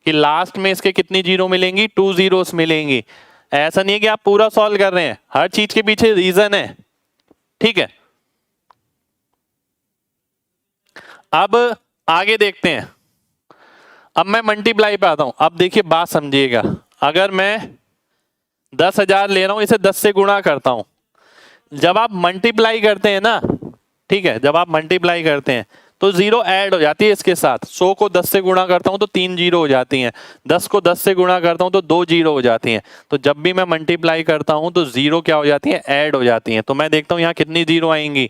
कि लास्ट में इसके कितनी जीरो मिलेंगी? 2 जीरोस मिलेंगी। ऐसा नहीं है कि आप पूरा सॉल्व कर रहे हैं, हर चीज के पीछे रीजन है। ठीक है, अब आगे देखते हैं। अब मैं मल्टीप्लाई पे आता हूं। अब देखिए बात समझिएगा, अगर मैं 10,000 ले रहा हूं, इसे 10 से गुणा करता हूं। जब आप मल्टीप्लाई करते हैं ना, ठीक है, जब आप मल्टीप्लाई करते हैं तो जीरो ऐड हो जाती है इसके साथ। 100 को 10 से गुणा करता हूं तो 3 जीरो हो जाती हैं, 10 को 10 से गुणा करता हूं तो 2 जीरो हो जाती हैं। तो जब भी मैं मल्टीप्लाई करता हूं तो जीरो क्या हो जाती है, ऐड हो जाती हैं। तो मैं देखता हूं यहाँ कितनी जीरो आएंगी।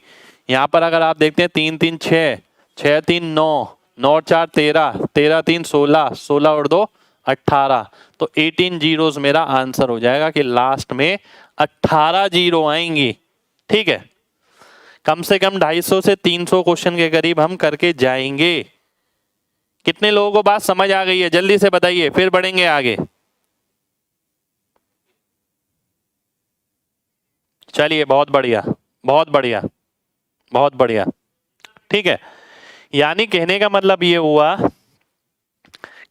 यहाँ पर अगर आप देखते हैं 3 3 6, 6 3 9, 9 4 13, 13 3 16, 16 और 2 18। तो 18 जीरोस मेरा आंसर हो जाएगा कि लास्ट में 18 जीरो आएंगी। ठीक है, कम से कम 250 से 300 क्वेश्चन के करीब हम करके जाएंगे। कितने लोगों को बात समझ आ गई है, जल्दी से बताइए, फिर बढ़ेंगे आगे। चलिए, बहुत बढ़िया, बहुत बढ़िया, बहुत बढ़िया। ठीक है, यानी कहने का मतलब ये हुआ,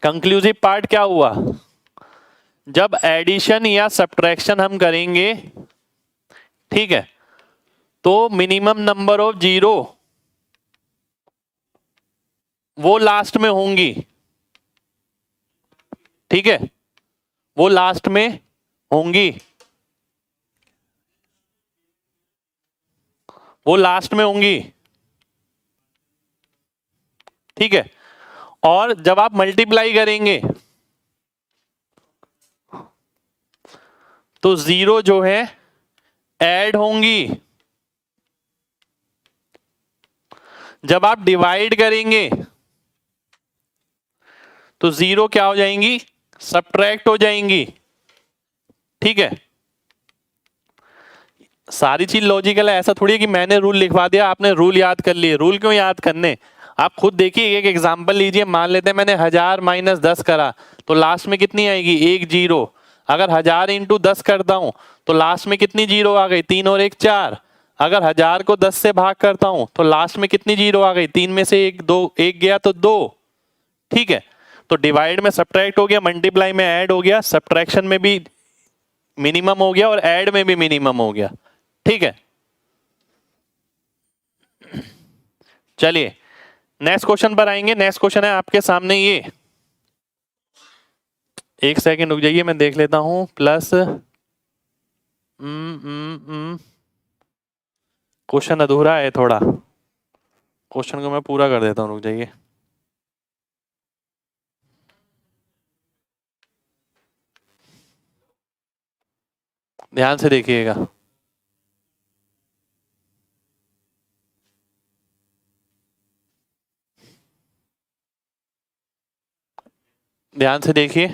कंक्लूसिव पार्ट क्या हुआ, जब एडिशन या सब्ट्रैक्शन हम करेंगे, ठीक है, तो मिनिमम नंबर ऑफ जीरो वो लास्ट में होंगी। ठीक है, वो लास्ट में होंगी, वो लास्ट में होंगी। ठीक है, और जब आप मल्टीप्लाई करेंगे तो जीरो जो है ऐड होंगी। जब आप डिवाइड करेंगे तो जीरो क्या हो जाएंगी, सब्ट्रैक्ट हो जाएंगी। ठीक है, सारी चीज लॉजिकल है, ऐसा थोड़ी है कि मैंने रूल लिखवा दिया आपने रूल याद कर लिए। रूल क्यों याद करने, आप खुद देखिए। एक एग्जांपल लीजिए, मान लेते हैं मैंने 1000 माइनस 10 करा तो लास्ट में कितनी आएगी, 1 जीरो। अगर 1000 इंटू 10 करता हूं तो लास्ट में कितनी जीरो आ गई, 3 और 1 4। अगर 1000 को 10 से भाग करता हूं तो लास्ट में कितनी जीरो आ गई, 3 में से 1 गया तो 2। ठीक है, तो डिवाइड में सब्ट्रैक्ट हो गया, मल्टीप्लाई में ऐड हो गया, सब्ट्रैक्शन में भी मिनिमम हो गया और ऐड में भी मिनिमम हो गया। ठीक है, चलिए नेक्स्ट क्वेश्चन पर आएंगे। नेक्स्ट क्वेश्चन है आपके सामने ये, एक सेकंड रुक जाइए, मैं देख लेता हूं। प्लस क्वेश्चन अधूरा है थोड़ा, क्वेश्चन को मैं पूरा कर देता हूं, रुक जाइए। ध्यान से देखिएगा, ध्यान से देखिए।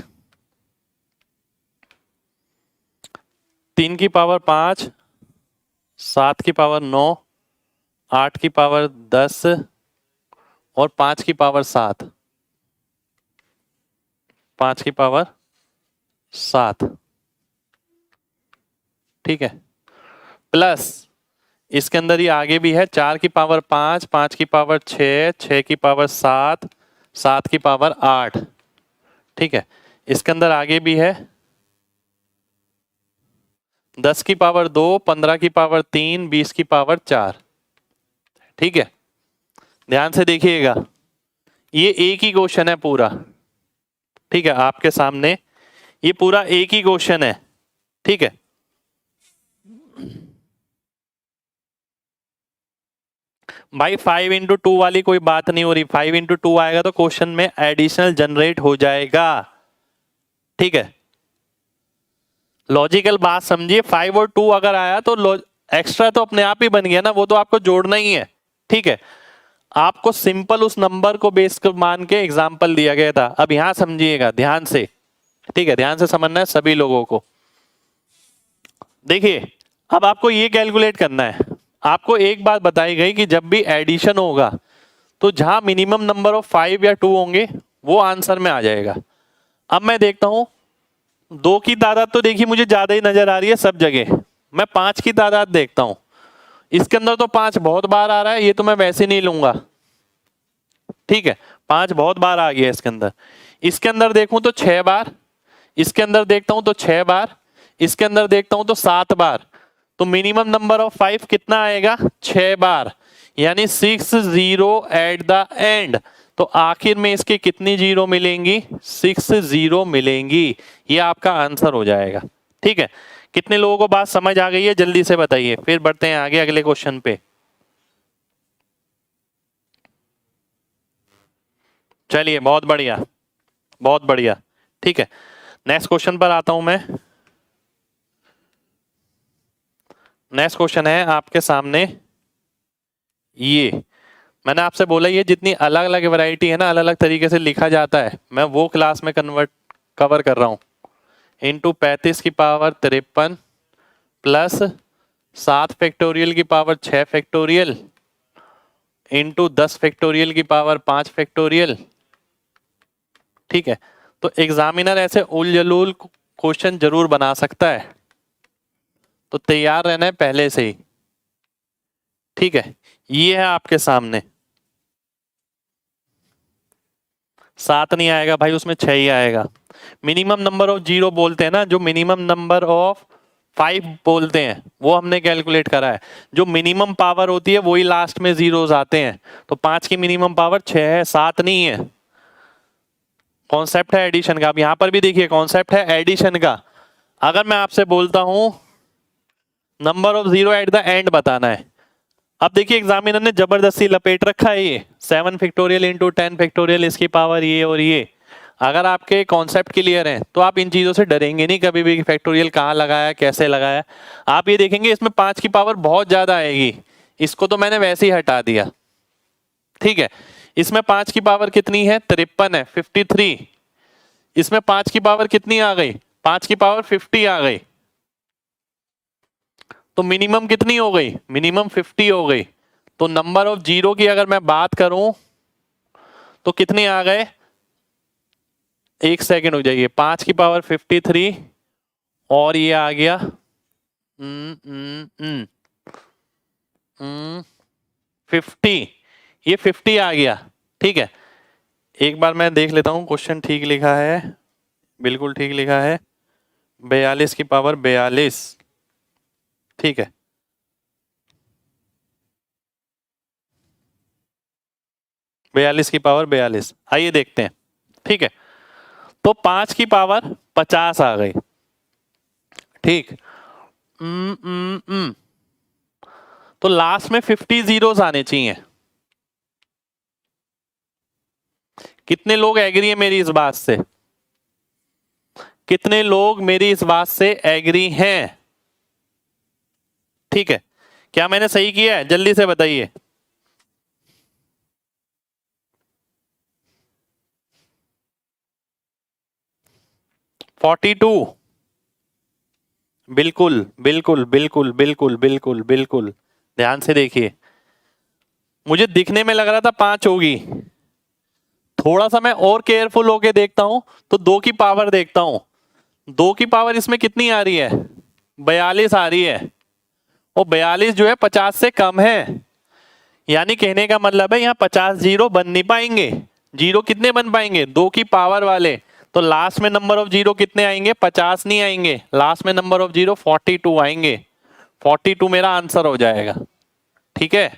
3 की पावर 5, 7 की पावर 9, 8 की पावर 10 और 5 की पावर 7, 5 की पावर 7। ठीक है, प्लस इसके अंदर ही आगे भी है 4 की पावर 5, 5 की पावर 6, 6 की पावर 7, 7 की पावर 8। ठीक है, इसके अंदर आगे भी है 10 की पावर 2, 15 की पावर 3, 20 की पावर 4। ठीक है, ध्यान से देखिएगा, ये एक ही क्वेश्चन है पूरा। ठीक है, आपके सामने ये पूरा एक ही क्वेश्चन है। ठीक है, भाई 5 इंटू 2 वाली कोई बात नहीं हो रही। 5 इंटू 2 आएगा तो क्वेश्चन में एडिशनल जनरेट हो जाएगा। ठीक है, लॉजिकल बात समझिए। 5 और 2 अगर आया तो एक्स्ट्रा तो अपने आप ही बन गया ना, वो तो आपको जोड़ना ही है। ठीक है, आपको सिंपल उस नंबर को बेस कर मान के एग्जाम्पल दिया गया था। अब यहां समझिएगा ध्यान से। ठीक है, ध्यान से समझना है सभी लोगों को। देखिए, अब आपको ये कैलकुलेट करना है। आपको एक बात बताई गई कि जब भी एडिशन होगा तो जहां मिनिमम नंबर ऑफ 5 या 2 होंगे वो आंसर में आ जाएगा। अब मैं देखता हूं 2 की तादाद तो देखिए मुझे ज्यादा ही नजर आ रही है सब जगह। मैं 5 की तादाद देखता हूं, इसके अंदर तो 5 बहुत बार आ रहा है, ये तो मैं वैसे नहीं लूंगा। ठीक है, 5 बहुत बार आ गया इसके अंदर। इसके अंदर देखूं तो 6 बार, इसके अंदर देखता हूं तो 6 बार, इसके अंदर देखता हूं तो 7 बार। तो मिनिमम नंबर ऑफ 5 कितना आएगा, 6 बार, यानी 6 0 एट द एंड। तो आखिर में इसके कितनी जीरो मिलेंगी? 6 जीरो मिलेंगी। ये आपका आंसर हो जाएगा। ठीक है, कितने लोगों को बात समझ आ गई है जल्दी से बताइए, फिर बढ़ते हैं आगे अगले क्वेश्चन पे। चलिए बहुत बढ़िया, बहुत बढ़िया। ठीक है, नेक्स्ट क्वेश्चन पर आता हूं मैं। नेक्स्ट क्वेश्चन है आपके सामने, ये मैंने आपसे बोला ये जितनी अलग अलग वैरायटी है ना, अलग अलग तरीके से लिखा जाता है, मैं वो क्लास में कवर कर रहा हूं। इंटू 35 की पावर 53 प्लस 7 फैक्टोरियल की पावर 6 फैक्टोरियल इंटू 10 फैक्टोरियल की पावर 5 फैक्टोरियल। ठीक है, तो एग्जामिनर ऐसे उल जलूल क्वेश्चन जरूर बना सकता है, तो तैयार रहना है पहले से ही। ठीक है, ये है आपके सामने। 7 नहीं आएगा भाई, उसमें 6 ही आएगा। मिनिमम नंबर ऑफ जीरो बोलते हैं ना, जो मिनिमम नंबर ऑफ 5 बोलते हैं वो हमने कैलकुलेट करा है। जो मिनिमम पावर होती है वही लास्ट में जीरोस आते हैं। तो 5 की मिनिमम पावर 6 है, 7 नहीं है। कॉन्सेप्ट है एडिशन का। अब यहां पर भी देखिए कॉन्सेप्ट है एडिशन का। अगर मैं आपसे बोलता हूं number of zero at the end बताना है, अब देखिए एग्जामिनर ने जबरदस्ती लपेट रखा है ये 7 फैक्टोरियल इंटू 10 फैक्टोरियल, इसकी पावर ये और ये। अगर आपके कॉन्सेप्ट क्लियर हैं तो आप इन चीजों से डरेंगे नहीं कभी भी, फैक्टोरियल कहाँ लगाया कैसे लगाया। आप ये देखेंगे इसमें 5 की पावर बहुत ज्यादा आएगी, इसको तो मैंने वैसे ही हटा दिया। ठीक है, इसमें 5 की पावर कितनी है? 53 है, 53। इसमें 5 की पावर कितनी आ गई? 5 की पावर 50 आ गई। तो मिनिमम कितनी हो गई? मिनिमम 50 हो गई। तो नंबर ऑफ जीरो की अगर मैं बात करूं तो कितने आ गए? एक सेकेंड हो जाइए, 5 की पावर 53 और ये आ गया 50, ये 50 आ गया। ठीक है, एक बार मैं देख लेता हूं क्वेश्चन ठीक लिखा है, बिल्कुल ठीक लिखा है। 42 की पावर 42। ठीक है, बयालीस की पावर 42। आइए देखते हैं। ठीक है, तो 5 की पावर 50 आ गई। ठीक, तो लास्ट में 50 जीरोस आने चाहिए। कितने लोग एग्री है मेरी इस बात से? कितने लोग मेरी इस बात से एग्री हैं? ठीक है, क्या मैंने सही किया है जल्दी से बताइए। $42। बिल्कुल बिल्कुल बिल्कुल बिल्कुल बिल्कुल बिल्कुल, ध्यान से देखिए। मुझे दिखने में लग रहा था 5 होगी, थोड़ा सा मैं और केयरफुल होके देखता हूं तो 2 की पावर देखता हूं। 2 की पावर इसमें कितनी आ रही है? 42 आ रही है। और 42 जो है 50 से कम है, यानी कहने का मतलब है यहाँ 50 जीरो बन नहीं पाएंगे। जीरो कितने बन पाएंगे? 2 की पावर वाले। तो लास्ट में नंबर ऑफ जीरो कितने आएंगे? 50 नहीं आएंगे, लास्ट में नंबर ऑफ जीरो 42 आएंगे। 42 मेरा आंसर हो जाएगा। ठीक है,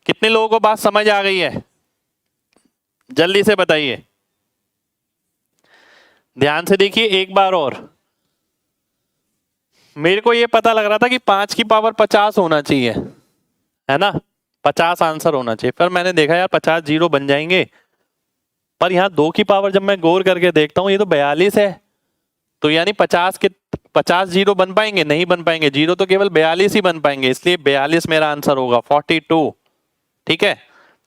कितने लोगों को बात समझ आ गई है जल्दी से बताइए। ध्यान से देखिए एक बार और। मेरे को ये पता लग रहा था कि 5 की पावर 50 होना चाहिए, है ना, 50 आंसर होना चाहिए। फिर मैंने देखा यार 50 जीरो बन जाएंगे, पर यहाँ 2 की पावर जब मैं गौर करके देखता हूँ ये तो 42 है। तो यानी 50 जीरो बन पाएंगे? नहीं बन पाएंगे, जीरो तो केवल 42 ही बन पाएंगे, इसलिए 42 मेरा आंसर होगा, 42। ठीक है,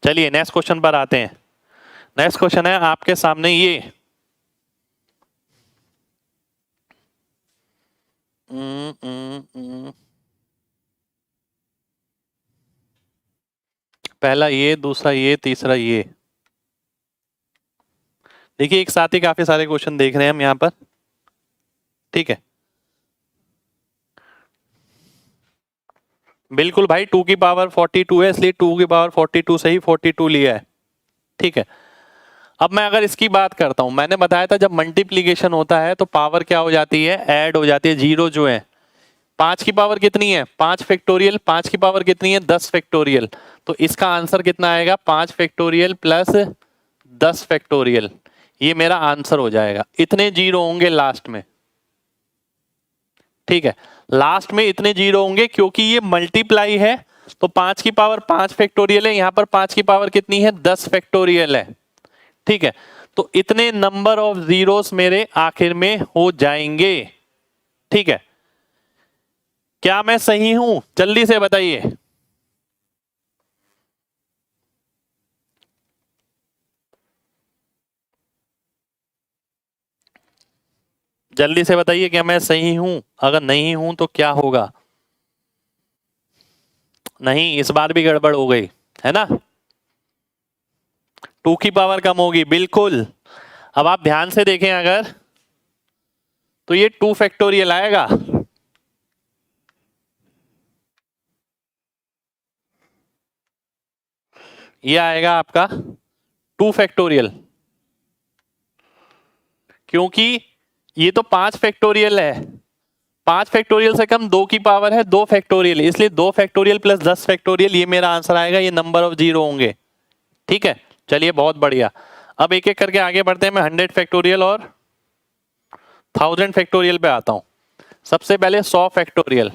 चलिए नेक्स्ट क्वेश्चन पर आते हैं। नेक्स्ट क्वेश्चन है आपके सामने ये, पहला ये, दूसरा ये, तीसरा ये। देखिए एक साथ ही काफी सारे क्वेश्चन देख रहे हैं हम यहाँ पर। ठीक है, बिल्कुल भाई 2 की पावर 42 है, इसलिए 2 की पावर 42 से ही 42 लिया है। ठीक है, अब मैं अगर इसकी बात करता हूं, मैंने बताया था जब मल्टीप्लीकेशन होता है तो पावर क्या हो जाती है? ऐड हो जाती है। जीरो जो है 5 की पावर कितनी है? 5 फैक्टोरियल। 5 की पावर कितनी है? 10 फैक्टोरियल। तो इसका आंसर कितना आएगा? 5 फैक्टोरियल प्लस 10 फैक्टोरियल, ये मेरा आंसर हो जाएगा। इतने जीरो होंगे लास्ट में, ठीक है, लास्ट में इतने जीरो होंगे क्योंकि ये मल्टीप्लाई है, तो 5 की पावर 5 फैक्टोरियल है, यहां पर 5 की पावर कितनी है, 10 फैक्टोरियल है, ठीक है। तो इतने नंबर ऑफ जीरोस मेरे आखिर में हो जाएंगे, ठीक है। क्या मैं सही हूं, जल्दी से बताइए। जल्दी से बताइए, क्या मैं सही हूं? अगर नहीं हूं तो क्या होगा? नहीं, इस बार भी गड़बड़ हो गई है ना, 2 की पावर कम होगी, बिल्कुल। अब आप ध्यान से देखें अगर, तो ये 2 फैक्टोरियल आएगा, ये आएगा आपका 2 फैक्टोरियल, क्योंकि ये तो 5 फैक्टोरियल है, 5 फैक्टोरियल से कम 2 की पावर है 2 फैक्टोरियल, इसलिए 2 फैक्टोरियल प्लस 10 फैक्टोरियल, ये मेरा आंसर आएगा, ये नंबर ऑफ जीरो होंगे, ठीक है। चलिए बहुत बढ़िया, अब एक एक करके आगे बढ़ते हैं। मैं 100 फैक्टोरियल और 1000 फैक्टोरियल पे आता हूं। सबसे पहले 100 फैक्टोरियल,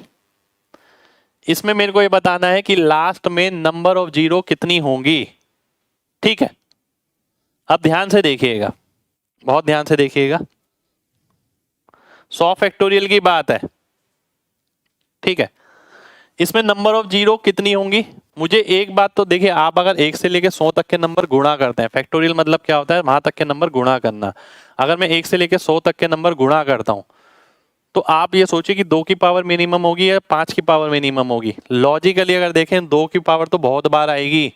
इसमें मेरे को ये बताना है कि लास्ट में नंबर ऑफ जीरो कितनी होंगी, ठीक है। अब ध्यान से देखिएगा, बहुत ध्यान से देखिएगा, 100 फैक्टोरियल की बात है, ठीक है। इसमें नंबर ऑफ जीरो कितनी होंगी, मुझे एक बात तो देखिए, आप अगर 1 से लेके 100 तक के नंबर गुणा करते हैं, फैक्टोरियल मतलब क्या होता है, वहां तक के नंबर गुणा करना। अगर मैं 1 से लेके 100 तक के नंबर गुणा करता हूं, तो आप ये सोचिए कि 2 की पावर मिनिमम होगी या 5 की पावर मिनिमम होगी। लॉजिकली अगर देखें, 2 की पावर तो बहुत बार आएगी,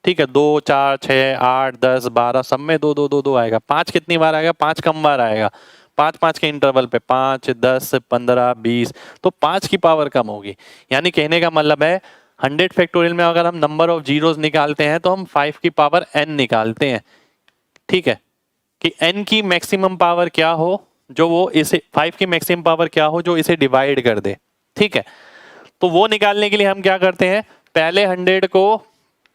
ठीक है, 2 4 6 8 10 12 सब में 2 2 2 2 आएगा। 5 कितनी बार आएगा, 5 कम बार आएगा, 5 5 के इंटरवल पे 5 10 15 20, तो 5 की पावर कम होगी। यानी कहने का मतलब है 100 फैक्टोरियल में अगर हम नंबर ऑफ जीरोस निकालते हैं तो हम 5 की पावर n निकालते हैं, ठीक है, कि n की मैक्सिमम पावर क्या हो, जो वो इसे 5 की मैक्सिमम पावर क्या हो जो इसे डिवाइड कर दे, ठीक है। तो वो निकालने के लिए हम क्या करते हैं, पहले 100 को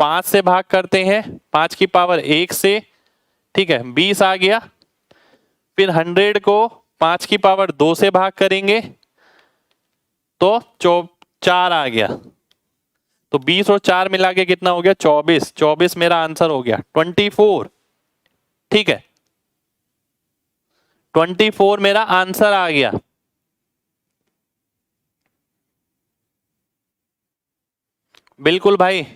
5 से भाग करते हैं, 5 की पावर 1 से, ठीक है, 20 आ गया। फिर 100 को 5 की पावर 2 से भाग करेंगे तो 4 आ गया, तो 20 और 4 मिला के कितना हो गया, 24। 24 मेरा आंसर हो गया, 24, ठीक है, 24 मेरा आंसर आ गया। बिल्कुल भाई,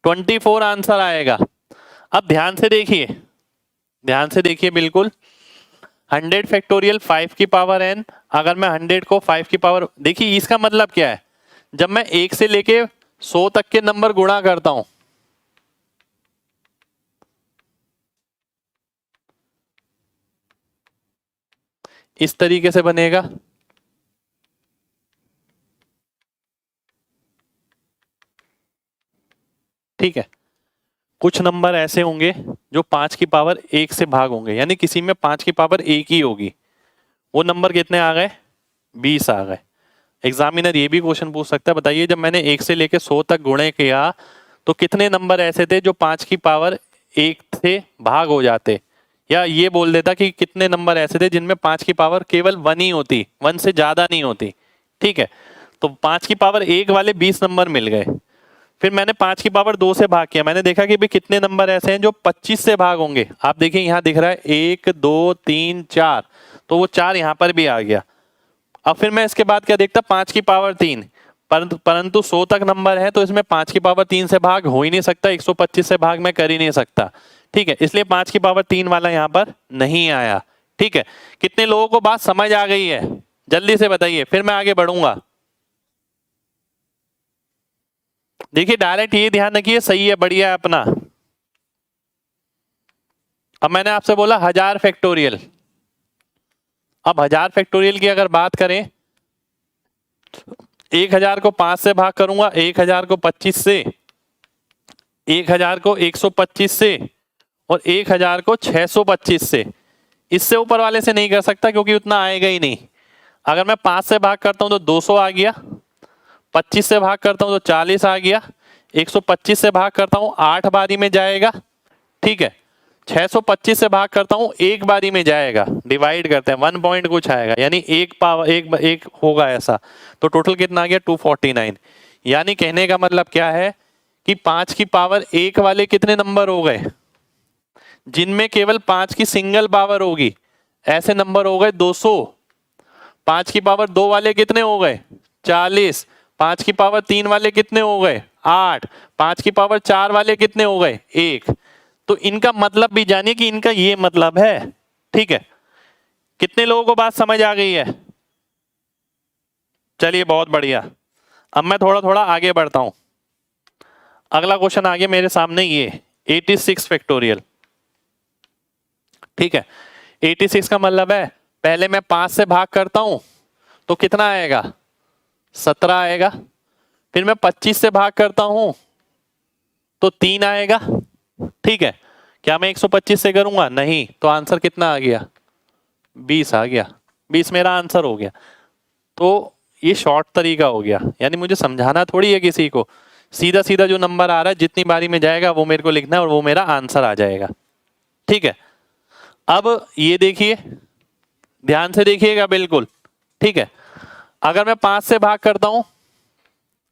24 आंसर आएगा। अब ध्यान से देखिए, ध्यान से देखिए, बिल्कुल 100 फैक्टोरियल 5 की पावर n, अगर मैं 100 को 5 की पावर, देखिए इसका मतलब क्या है, जब मैं 1 से लेके 100 तक के नंबर गुणा करता हूं, इस तरीके से बनेगा, ठीक है। कुछ नंबर ऐसे होंगे जो 5 की पावर 1 से भाग होंगे, यानी किसी में 5 की पावर 1 ही होगी, वो नंबर कितने आ गए, 20 आ गए। एग्जामिनर ये भी क्वेश्चन पूछ सकता है, बताइए जब मैंने 1 से लेके 100 तक गुणे किया तो कितने नंबर ऐसे थे जो 5 की पावर 1 से भाग हो जाते, या ये बोल देता कि कितने नंबर ऐसे थे जिनमें 5 की पावर केवल 1 ही होती, 1 से ज्यादा नहीं होती, ठीक है। तो 5 की पावर 1 वाले 20 नंबर मिल गए। फिर मैंने 5 की पावर 2 से भाग किया, मैंने देखा कि भाई कितने नंबर ऐसे हैं जो 25 से भाग होंगे। आप देखिए यहां दिख रहा है 1 2 3 4, तो वो 4 यहां पर भी आ गया। अब फिर मैं इसके बाद क्या देखता, 5 की पावर 3, परंतु 100 तक नंबर है तो इसमें 5 की पावर 3 से भाग हो ही नहीं सकता, 125 से भाग मैं कर ही नहीं सकता, ठीक है, इसलिए 5 की पावर 3 वाला यहां पर नहीं आया, ठीक है। कितने लोगों को बात समझ आ गई है, जल्दी से बताइए, फिर मैं आगे बढ़ूंगा। देखिए डायरेक्ट ये ध्यान रखिए, सही है, बढ़िया है अपना। अब मैंने आपसे बोला 1000 फैक्टोरियल, अब 1000 फैक्टोरियल की अगर बात करें, 1000 को 5 से भाग करूंगा, 1000 को 25 से, 1000 को 125 से, और 1000 को 625 से। इससे ऊपर वाले से नहीं कर सकता क्योंकि उतना आएगा ही नहीं। अगर मैं 5 से भाग करता हूं तो 200 आ गया, 25 से भाग करता हूं तो 40 आ गया, 125 से भाग करता हूं 8 बारी में जाएगा, ठीक है, 625 से भाग करता हूं, एक बारी में जाएगा, डिवाइड करते हैं 1 पॉइंट कुछ आएगा, यानी एक पावर एक होगा ऐसा, तो टोटल कितना आ गया 249। यानी कहने का मतलब क्या है कि 5 की पावर 1 वाले कितने नंबर हो गए, जिनमें केवल 5 की सिंगल पावर होगी, ऐसे नंबर हो गए 200। 5 की पावर 2 वाले कितने हो गए 40। 5 की पावर 3 वाले कितने हो गए 8। 5 की पावर 4 वाले कितने हो गए 1। तो इनका मतलब भी जानिए कि इनका ये मतलब है। ठीक है, कितने लोगों को बात समझ आ गई है? चलिए बहुत बढ़िया। अब मैं थोड़ा थोड़ा आगे बढ़ता हूं। अगला क्वेश्चन आ गया मेरे सामने, ये 86 फैक्टोरियल। ठीक है, 86 का मतलब है पहले मैं 5 से भाग करता हूं तो कितना आएगा 17 आएगा, फिर मैं 25 से भाग करता हूं तो 3 आएगा। ठीक है, क्या मैं 125 से करूंगा? नहीं, तो आंसर कितना आ गया 20 आ गया। 20 मेरा आंसर हो गया। तो ये शॉर्ट तरीका हो गया, यानी मुझे समझाना थोड़ी है किसी को, सीधा सीधा जो नंबर आ रहा है जितनी बारी में जाएगा वो मेरे को लिखना है और वो मेरा आंसर आ जाएगा। ठीक है, अब ये देखिए, ध्यान से देखिएगा बिल्कुल। ठीक है, अगर मैं 5 से भाग करता हूं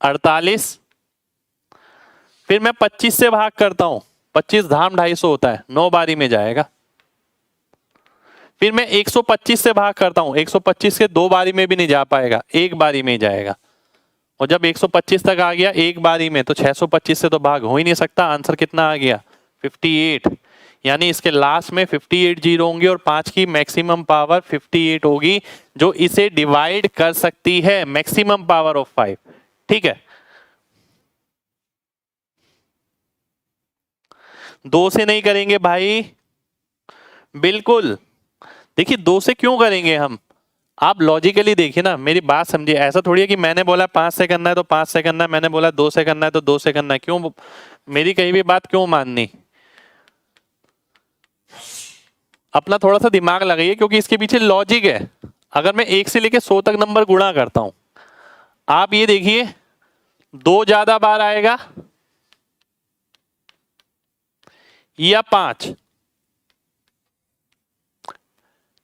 48, फिर मैं 25 से भाग करता हूं, 25 धाम 250 होता है, 9 बारी में जाएगा। फिर मैं 125 से भाग करता हूं, 125 के 2 बारी में भी नहीं जा पाएगा, एक बारी में जाएगा। और जब 125 तक आ गया एक बारी में, तो 625 से तो भाग हो ही नहीं सकता। आंसर कितना आ गया 58। यानी इसके लास्ट में 58 जीरो होंगे और 5 की मैक्सिमम पावर 58 होगी, जो इसे डिवाइड कर सकती है, मैक्सिमम पावर ऑफ 5। ठीक है, 2 से नहीं करेंगे भाई, बिल्कुल। देखिए 2 से क्यों करेंगे हम, आप लॉजिकली देखिए ना, मेरी बात समझिए। ऐसा थोड़ी है कि मैंने बोला 5 से करना है तो 5 से करना है, मैंने बोला 2 से करना है तो 2 से करना है। क्यों मेरी कहीं भी बात क्यों माननी? अपना थोड़ा सा दिमाग लगाइए, क्योंकि इसके पीछे लॉजिक है। अगर मैं 1 से लेके 100 तक नंबर गुणा करता हूं, आप ये देखिए 2 ज्यादा बार आएगा या 5?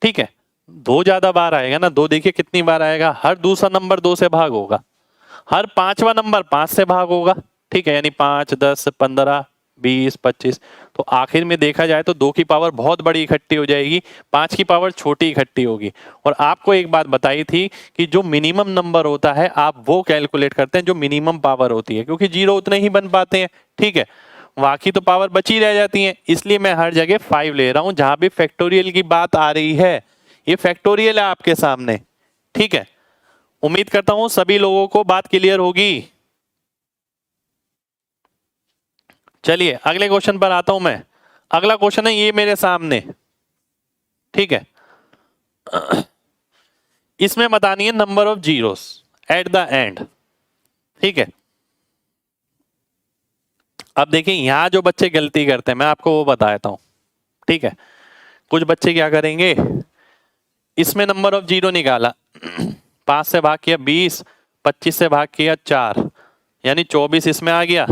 ठीक है, 2 ज्यादा बार आएगा ना। 2 देखिए कितनी बार आएगा, हर दूसरा नंबर 2 से भाग होगा, हर 5वां नंबर 5 से भाग होगा। ठीक है, यानी 5, 10, 15, 20, 25। तो आखिर में देखा जाए तो 2 की पावर बहुत बड़ी इकट्ठी हो जाएगी, 5 की पावर छोटी इकट्ठी होगी। और आपको एक बात बताई थी कि जो मिनिमम नंबर होता है आप वो कैलकुलेट करते हैं जो मिनिमम पावर होती है, क्योंकि जीरो उतने ही बन पाते हैं। ठीक है, बाकी तो पावर बची रह जाती है। इसलिए मैं हर जगह 5 ले रहा हूं जहां भी फैक्टोरियल की बात आ रही है। ये फैक्टोरियल है आपके सामने। ठीक है, उम्मीद करता हूं सभी लोगों को बात क्लियर होगी। चलिए अगले क्वेश्चन पर आता हूं मैं। अगला क्वेश्चन है ये मेरे सामने। ठीक है, इसमें बतानी है number of zeros at the end. ठीक है, अब देखिए यहां जो बच्चे गलती करते हैं मैं आपको वो बताता हूं। ठीक है, कुछ बच्चे क्या करेंगे, इसमें नंबर ऑफ जीरो निकाला, 5 से भाग किया 20, 25 से भाग किया 4, यानी 24 इसमें आ गया।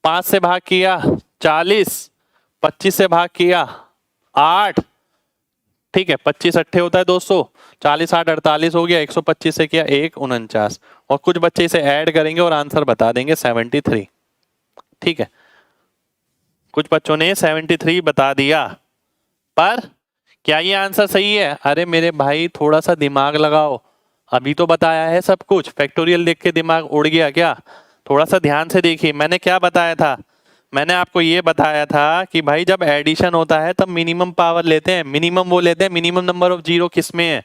5 से भाग किया 40, 25 से भाग किया 8। ठीक है, 25 अट्ठे होता है 200, 40 8 48 हो गया। 125 से किया 1 49, और कुछ बच्चे इसे ऐड करेंगे और आंसर बता देंगे 73। ठीक है, कुछ बच्चों ने 73 बता दिया, पर क्या ये आंसर सही है? अरे मेरे भाई थोड़ा सा दिमाग लगाओ, अभी तो बताया है सब कुछ, फैक्टोरियल देख के दिमाग उड़ गया क्या? थोड़ा सा ध्यान से देखिए, मैंने क्या बताया था? मैंने आपको ये बताया था कि भाई जब एडिशन होता है तब मिनिमम पावर लेते हैं, मिनिमम वो लेते हैं, मिनिमम नंबर ऑफ जीरो किस में है।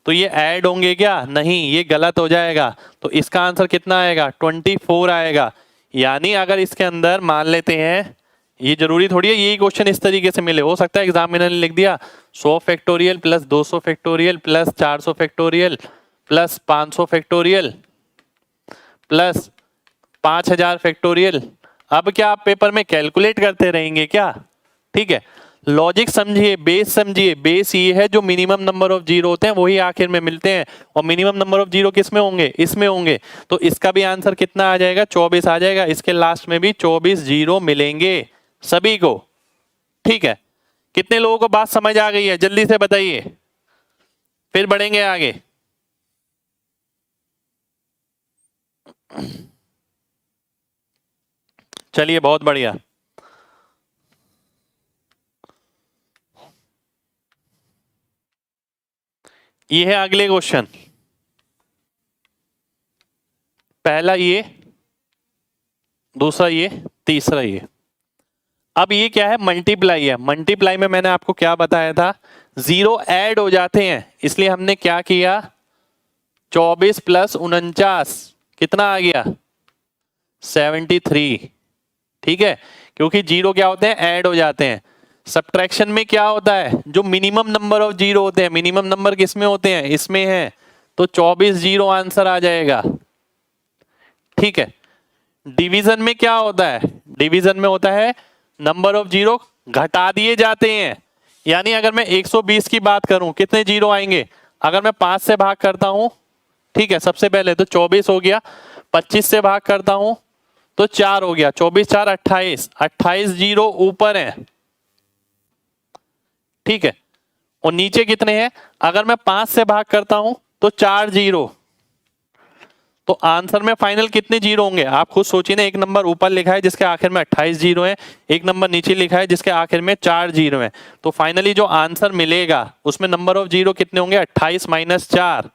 तो ये ऐड होंगे क्या? नहीं, ये गलत हो जाएगा। तो इसका आंसर कितना आएगा 24 आएगा। यानी अगर इसके अंदर मान लेते हैं, ये जरूरी थोड़ी है यही क्वेश्चन इस तरीके से मिले, हो सकता है एग्जामिनर ने लिख दिया 100 factorial plus 200 factorial plus 400 factorial plus 500 factorial plus 5000 factorial. अब क्या आप पेपर में कैलकुलेट करते रहेंगे क्या? ठीक है, लॉजिक समझिए, बेस समझिए। बेस ये है जो मिनिमम नंबर ऑफ जीरो होते हैं वही आखिर में मिलते हैं, और मिनिमम नंबर ऑफ जीरो किस में होंगे? इसमें होंगे। तो इसका भी आंसर कितना आ जाएगा 24 आ जाएगा। इसके लास्ट में भी 24 जीरो मिलेंगे। सभी को। ठीक है, कितने लोगों को बात समझ आ गई है, जल्दी से बताइए, फिर बढ़ेंगे आगे। चलिए बहुत बढ़िया। ये है अगले क्वेश्चन, पहला ये, दूसरा ये, तीसरा ये। अब ये क्या है, मल्टीप्लाई है। मल्टीप्लाई में मैंने आपको क्या बताया था, जीरो ऐड हो जाते हैं, इसलिए हमने क्या किया, 24 प्लस 49 कितना आ गया, 73। ठीक है, क्योंकि जीरो क्या होते हैं, ऐड हो जाते हैं। सब्ट्रैक्शन में क्या होता है, जो मिनिमम नंबर ऑफ जीरो होते हैं, मिनिमम नंबर किस में होते हैं, इसमें है, तो 24 जीरो आंसर आ जाएगा। ठीक है, डिवीजन में क्या होता है, डिवीजन में होता है नंबर ऑफ जीरो घटा दिए जाते हैं। यानी अगर मैं 120 की बात करूं, कितने जीरो आएंगे, अगर मैं 5 से भाग करता हूं, ठीक है, सबसे पहले तो 24 हो गया, 25 से भाग करता हूं तो 4 हो गया, 24 4 28, 28 जीरो ऊपर है। ठीक है, और नीचे कितने हैं, अगर मैं 5 से भाग करता हूं तो 4 जीरो। तो आंसर में फाइनल कितने जीरो होंगे, आप खुद सोचिए ना। एक नंबर ऊपर लिखा है जिसके आखिर में 28 जीरो है, एक नंबर नीचे लिखा है जिसके आखिर में 4 जीरो है। तो फाइनली जो आंसर मिलेगा उसमें नंबर ऑफ जीरो कितने होंगे, 28 माइनस 4,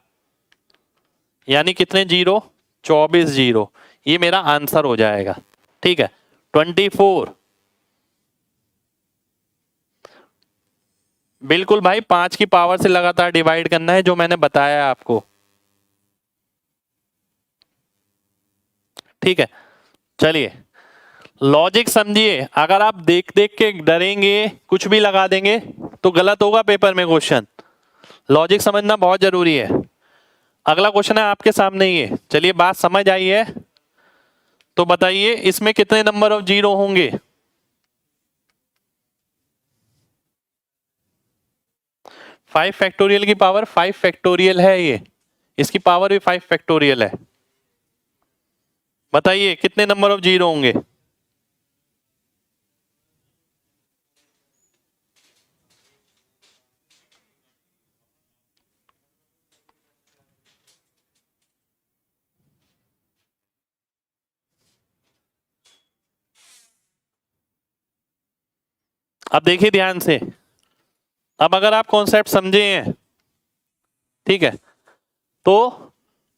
यानी कितने जीरो, 24 जीरो। ये मेरा आंसर हो जाएगा। ठीक है, 24। बिल्कुल भाई, 5 की पावर से लगातार डिवाइड करना है, जो मैंने बताया आपको। ठीक है, चलिए लॉजिक समझिए। अगर आप देख देख के डरेंगे, कुछ भी लगा देंगे, तो गलत होगा पेपर में क्वेश्चन। लॉजिक समझना बहुत जरूरी है। अगला क्वेश्चन है आपके सामने ये, चलिए बात समझ आई है तो बताइए इसमें कितने नंबर ऑफ जीरो होंगे। 5 फैक्टोरियल की पावर 5 फैक्टोरियल है ये, इसकी पावर भी 5 फैक्टोरियल है। बताइए कितने नंबर ऑफ जीरो होंगे। अब देखिए ध्यान से, अब अगर आप कॉन्सेप्ट समझे हैं, ठीक है, तो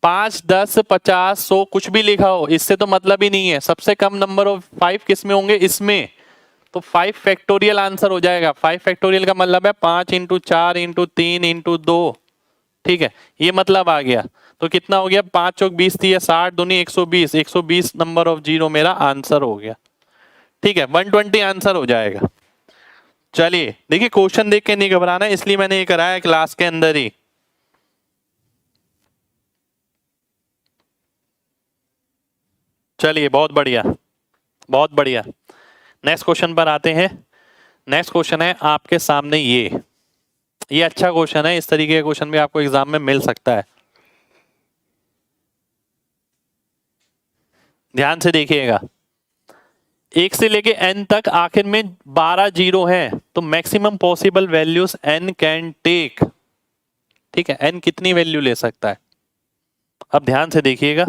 5 10 50 100 कुछ भी लिखा हो, इससे तो मतलब ही नहीं है। सबसे कम नंबर ऑफ 5 किस में होंगे, इसमें। तो 5 फैक्टोरियल आंसर हो जाएगा। 5 फैक्टोरियल का मतलब है 5 इंटू 4 इंटू 3 इंटू 2। ठीक है, ये मतलब आ गया। तो कितना हो गया, 5 चौक 20 थी, 60 दूनी 120, 120 नंबर ऑफ जीरो मेरा आंसर हो गया। ठीक है, 120 आंसर हो जाएगा। चलिए देखिए, क्वेश्चन देख के नहीं घबराना, इसलिए मैंने ये कराया क्लास के अंदर ही। चलिए बहुत बढ़िया, बहुत बढ़िया। नेक्स्ट क्वेश्चन पर आते हैं। नेक्स्ट क्वेश्चन है आपके सामने ये अच्छा क्वेश्चन है। इस तरीके का क्वेश्चन भी आपको एग्जाम में मिल सकता है, ध्यान से देखिएगा। 1 से लेके n तक आखिर में 12 जीरो हैं, तो maximum possible values n can take. ठीक है, n कितनी वैल्यू ले सकता है, अब ध्यान से देखिएगा।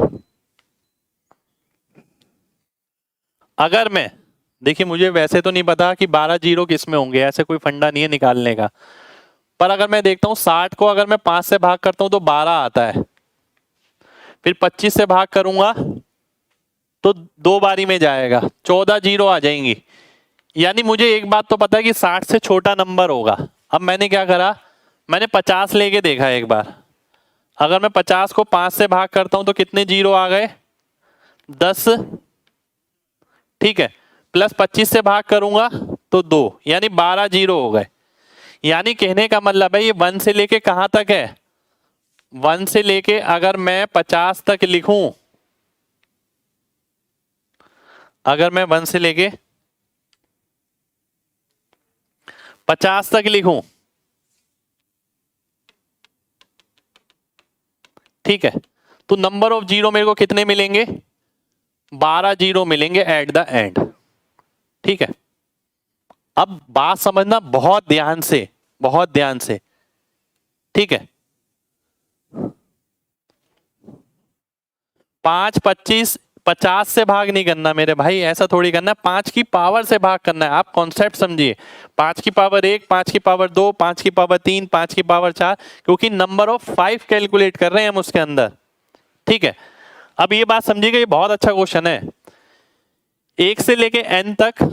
अगर मैं, देखिए मुझे वैसे तो नहीं पता कि 12 जीरो किस में होंगे, ऐसे कोई फंडा नहीं है निकालने का। पर अगर मैं देखता हूं 60 को अगर मैं 5 से भाग करता हूं तो 12 आता है, फिर 25 से भाग करूंगा तो 2 बारी में जाएगा, 14 जीरो आ जाएंगी। यानी मुझे एक बात तो पता है कि 60 से छोटा नंबर होगा। अब मैंने क्या करा, मैंने 50 लेके देखा एक बार। अगर मैं 50 को 5 से भाग करता हूं तो कितने जीरो आ गए, 10। ठीक है, प्लस 25 से भाग करूंगा तो 2, यानी 12 जीरो हो गए। यानी कहने का मतलब है ये 1 से लेके कहां तक है, 1 से लेके अगर मैं 50 तक लिखूं, अगर मैं 1 से लेके 50 तक लिखूं, ठीक है, तो नंबर ऑफ जीरो मेरे को कितने मिलेंगे, 12 जीरो मिलेंगे एट द एंड। ठीक है, अब बात समझना बहुत ध्यान से, बहुत ध्यान से, ठीक है। 5, 25, 50 से भाग नहीं करना मेरे भाई, ऐसा थोड़ी करना है, 5 की पावर से भाग करना है। आप कॉन्सेप्ट समझिए, 5 की पावर 1, 5 की पावर 2, 5 की पावर 3, 5 की पावर 4, क्योंकि नंबर ऑफ 5 कैलकुलेट कर रहे हैं हम उसके अंदर, ठीक है। अब ये बात समझिएगा, ये बहुत अच्छा क्वेश्चन है। 1 से लेके n तक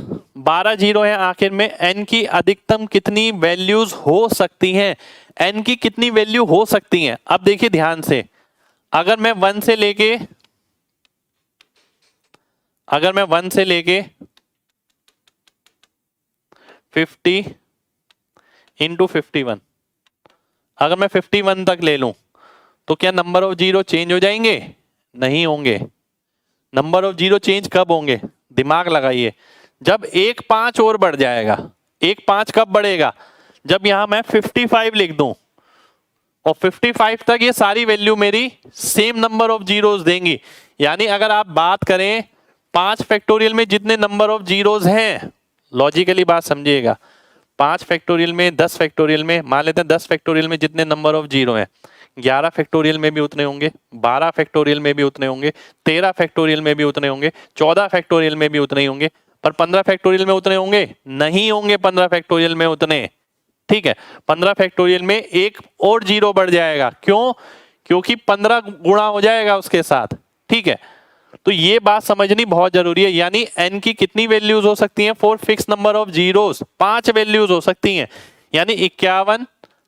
12 जीरो है आखिर में, n की अधिकतम कितनी वैल्यूज हो सकती हैं, n की कितनी वैल्यू हो सकती हैं। अब देखिए ध्यान से, अगर मैं 1 से लेके 50 इंटू 51, अगर मैं 51 तक ले लूं तो क्या नंबर ऑफ जीरो चेंज हो जाएंगे? नहीं होंगे। नंबर ऑफ जीरो चेंज कब होंगे? दिमाग लगाइए, जब एक 5 और बढ़ जाएगा। एक 5 कब बढ़ेगा? जब यहां मैं 55 लिख दूं और 55 तक ये सारी वैल्यू मेरी सेम नंबर ऑफ जीरोस देंगी। यानी अगर आप बात करें 5 फैक्टोरियल में जितने नंबर ऑफ जीरोस हैं, लॉजिकली बात समझिएगा, 5 फैक्टोरियल में, 10 फैक्टोरियल में, मान लेते हैं 10 फैक्टोरियल में जितने नंबर ऑफ जीरो हैं, 11 फैक्टोरियल में भी उतने होंगे, 12 फैक्टोरियल में भी उतने होंगे, 13 फैक्टोरियल में भी उतने होंगे, 14 फैक्टोरियल में भी उतने ही होंगे, पर 15 फैक्टोरियल में उतने होंगे? नहीं होंगे 15 फैक्टोरियल में उतने, ठीक है। 15 फैक्टोरियल में एक और जीरो बढ़ जाएगा, क्यों? क्योंकि 15 गुणा हो जाएगा उसके साथ, ठीक है। तो ये बात समझनी बहुत जरूरी है। यानी n की कितनी वैल्यूज हो सकती हैं for fix number of zeros? 5 values हो सकती हैं। यानी 51,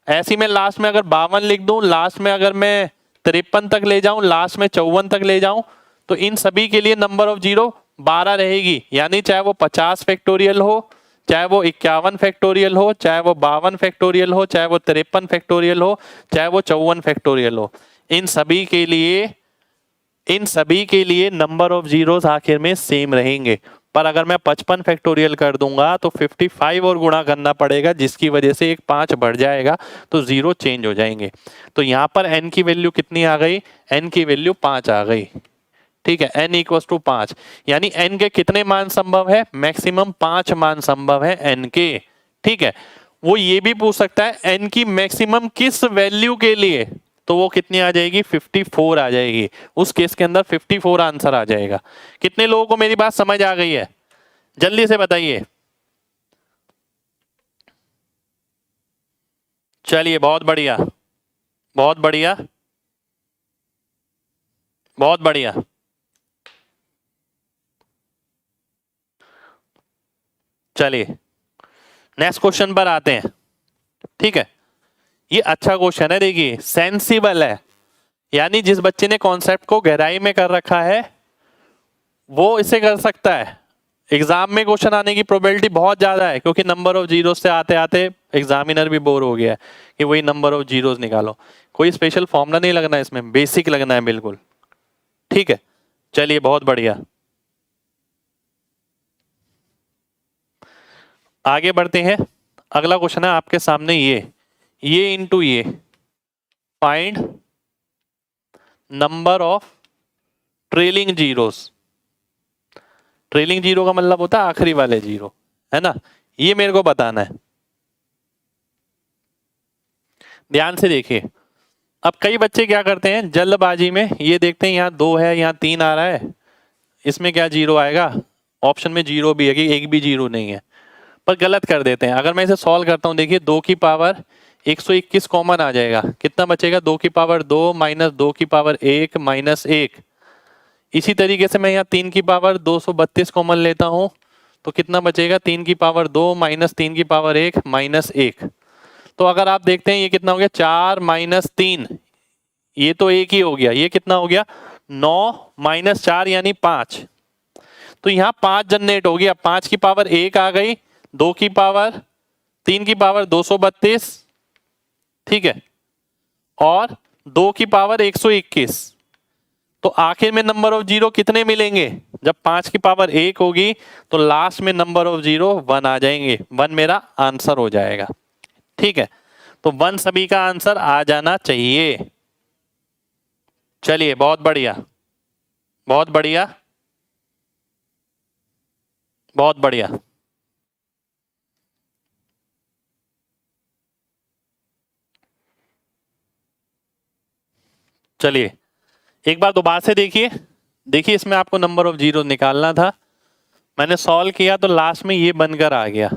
ऐसी में लास्ट में अगर 52 लिख दूं, लास्ट में अगर मैं 53 तक ले जाऊं, लास्ट में 54 तक ले जाऊं, तो इन सभी के लिए नंबर ऑफ जीरो 12 रहेगी। यानी चाहे वो 50 फैक्टोरियल हो, चाहे वो 51 फैक्टोरियल हो, चाहे वो 52 फैक्टोरियल हो, चाहे वो 53 फैक्टोरियल हो, चाहे वो 54 फैक्टोरियल हो, इन सभी के लिए नंबर ऑफ जीरोस आखिर में सेम रहेंगे। पर अगर मैं 55 फैक्टोरियल कर दूंगा तो 55 और गुणा करना पड़ेगा, जिसकी वजह से एक 5 बढ़ जाएगा, तो जीरो चेंज हो जाएंगे। तो यहां पर n की वैल्यू कितनी आ गई? n की वैल्यू 5 आ गई, ठीक है। n इक्वल्स टू 5, यानी n के कितने मान संभव है? मैक्सिमम 5 मान संभव है n के, ठीक है। वो ये भी पूछ सकता है n की मैक्सिमम किस वैल्यू के लिए, तो वो कितनी आ जाएगी? 54 आ जाएगी। उस केस के अंदर 54 आंसर आ जाएगा। कितने लोगों को मेरी बात समझ आ गई है? जल्दी से बताइए। चलिए, बहुत बढ़िया, बहुत बढ़िया, बहुत बढ़िया। चलिए नेक्स्ट क्वेश्चन पर आते हैं, ठीक है। ये अच्छा क्वेश्चन है, देखिए सेंसिबल है। यानी जिस बच्चे ने कॉन्सेप्ट को गहराई में कर रखा है वो इसे कर सकता है। एग्जाम में क्वेश्चन आने की प्रोबेबिलिटी बहुत ज्यादा है, क्योंकि नंबर ऑफ जीरो से आते आते एग्जामिनर भी बोर हो गया है कि वही नंबर ऑफ जीरोस निकालो। कोई स्पेशल फॉर्मूला नहीं लगना है इसमें, बेसिक लगना है बिल्कुल, ठीक है। चलिए बहुत बढ़िया, आगे बढ़ते हैं। अगला क्वेश्चन है आपके सामने, ये इंटू ये, find number of trailing zeros. Trailing zero का मतलब होता है आखिरी वाले जीरो, है ना। ये मेरे को बताना है, ध्यान से देखिए। अब कई बच्चे क्या करते हैं जल्दबाजी में, ये देखते हैं यहाँ 2 है, यहाँ 3 आ रहा है, इसमें क्या जीरो आएगा? ऑप्शन में जीरो भी है कि एक भी जीरो नहीं है, पर गलत कर देते हैं। अगर मैं इसे सॉल्व करता हूँ, देखिए 2 की पावर 121 कॉमन आ जाएगा, कितना बचेगा? 2 की पावर 2 माइनस 2 की पावर 1 माइनस 1। इसी तरीके से मैं यहाँ 3 की पावर 232 कॉमन लेता हूँ, तो कितना बचेगा? 3 की पावर 2 माइनस 3 की पावर 1 माइनस 1। तो अगर आप देखते हैं ये कितना हो गया? 4 माइनस 3, ये तो एक ही हो गया, ये कितना हो गया? 9 माइनस 4 यानी 5। तो यहाँ 5 जनरेट हो गया। 5 की पावर 1 आ गई, 2 की पावर, 3 की पावर 232, ठीक है, और 2 की पावर 121। तो आखिर में नंबर ऑफ जीरो कितने मिलेंगे? जब 5 की पावर 1 होगी तो लास्ट में नंबर ऑफ जीरो 1 आ जाएंगे। 1 मेरा आंसर हो जाएगा, ठीक है। तो 1 सभी का आंसर आ जाना चाहिए। चलिए बहुत बढ़िया, बहुत बढ़िया, बहुत बढ़िया। चलिए एक बार दोबारा से देखिए। देखिए इसमें आपको नंबर ऑफ जीरो निकालना था, मैंने सॉल्व किया तो लास्ट में ये बनकर आ गया।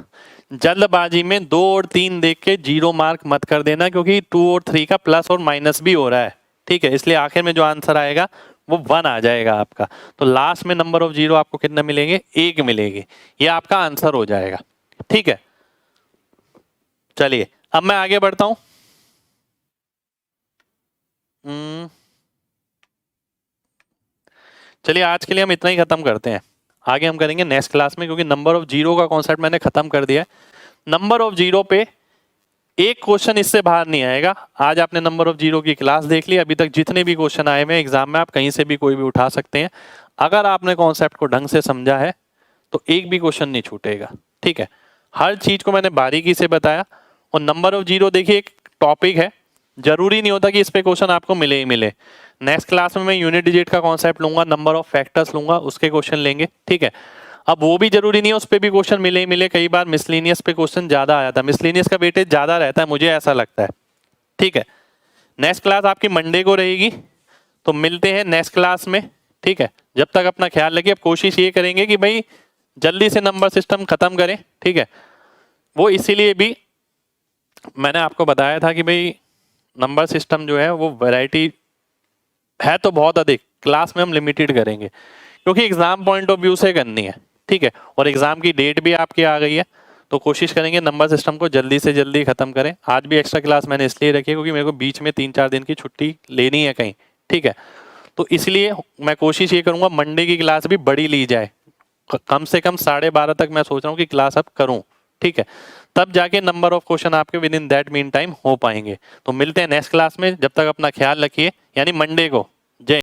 जल्दबाजी में 2 और 3 देख के जीरो मार्क मत कर देना, क्योंकि 2 और 3 का प्लस और माइनस भी हो रहा है, ठीक है। इसलिए आखिर में जो आंसर आएगा वो 1 आ जाएगा आपका। तो लास्ट में नंबर ऑफ जीरो आपको कितना मिलेंगे, 1 मिलेगी। ये आपका आंसर हो जाएगा, ठीक है। चलिए अब मैं आगे बढ़ता हूं। चलिए आज के लिए हम इतना ही खत्म करते हैं, आगे हम करेंगे नेक्स्ट क्लास में, क्योंकि नंबर ऑफ जीरो का कॉन्सेप्ट मैंने खत्म कर दिया है। नंबर ऑफ जीरो पे एक क्वेश्चन इससे बाहर नहीं आएगा। आज आपने नंबर ऑफ जीरो की क्लास देख ली, अभी तक जितने भी क्वेश्चन आए हुए एग्जाम में आप कहीं से भी कोई भी उठा सकते हैं। अगर आपने कॉन्सेप्ट को ढंग से समझा है तो एक भी क्वेश्चन नहीं छूटेगा, ठीक है। हर चीज को मैंने बारीकी से बताया। और नंबर ऑफ जीरो देखिए एक टॉपिक है, जरूरी नहीं होता कि इस पे क्वेश्चन आपको मिले ही मिले। नेक्स्ट क्लास में मैं यूनिट डिजिट का कॉन्सेप्ट लूंगा, नंबर ऑफ फैक्टर्स लूंगा, उसके क्वेश्चन लेंगे, ठीक है। अब वो भी जरूरी नहीं है उस पर भी क्वेश्चन मिले ही मिले। कई बार मिसलेनियस पे क्वेश्चन ज्यादा आया था, मिसलेनियस का वेटेज ज्यादा रहता है, मुझे ऐसा लगता है, ठीक है। नेक्स्ट क्लास आपकी मंडे को रहेगी, तो मिलते हैं नेक्स्ट क्लास में, ठीक है। जब तक अपना ख्याल रखिए। अब कोशिश ये करेंगे कि भाई जल्दी से नंबर सिस्टम खत्म करें, ठीक है। वो इसीलिए भी मैंने आपको बताया था कि भाई नंबर सिस्टम जो है वो वैरायटी है तो बहुत अधिक, क्लास में हम लिमिटेड करेंगे, क्योंकि एग्जाम पॉइंट ऑफ व्यू से करनी है, ठीक है। और एग्जाम की डेट भी आपकी आ गई है, तो कोशिश करेंगे नंबर सिस्टम को जल्दी से जल्दी खत्म करें। आज भी एक्स्ट्रा क्लास मैंने इसलिए रखी है क्योंकि मेरे को बीच में 3-4 दिन की छुट्टी लेनी है कहीं, ठीक है। तो इसलिए मैं कोशिश ये करूंगा मंडे की क्लास भी बड़ी ली जाए, कम से कम 12:30 तक मैं सोच रहा हूँ कि क्लास अब करूँ, ठीक है। तब जाके नंबर ऑफ क्वेश्चन आपके with in that mean time हो पाएंगे। तो मिलते हैं नेक्स्ट क्लास में, जब तक अपना ख्याल रखिए, यानी मंडे को। जय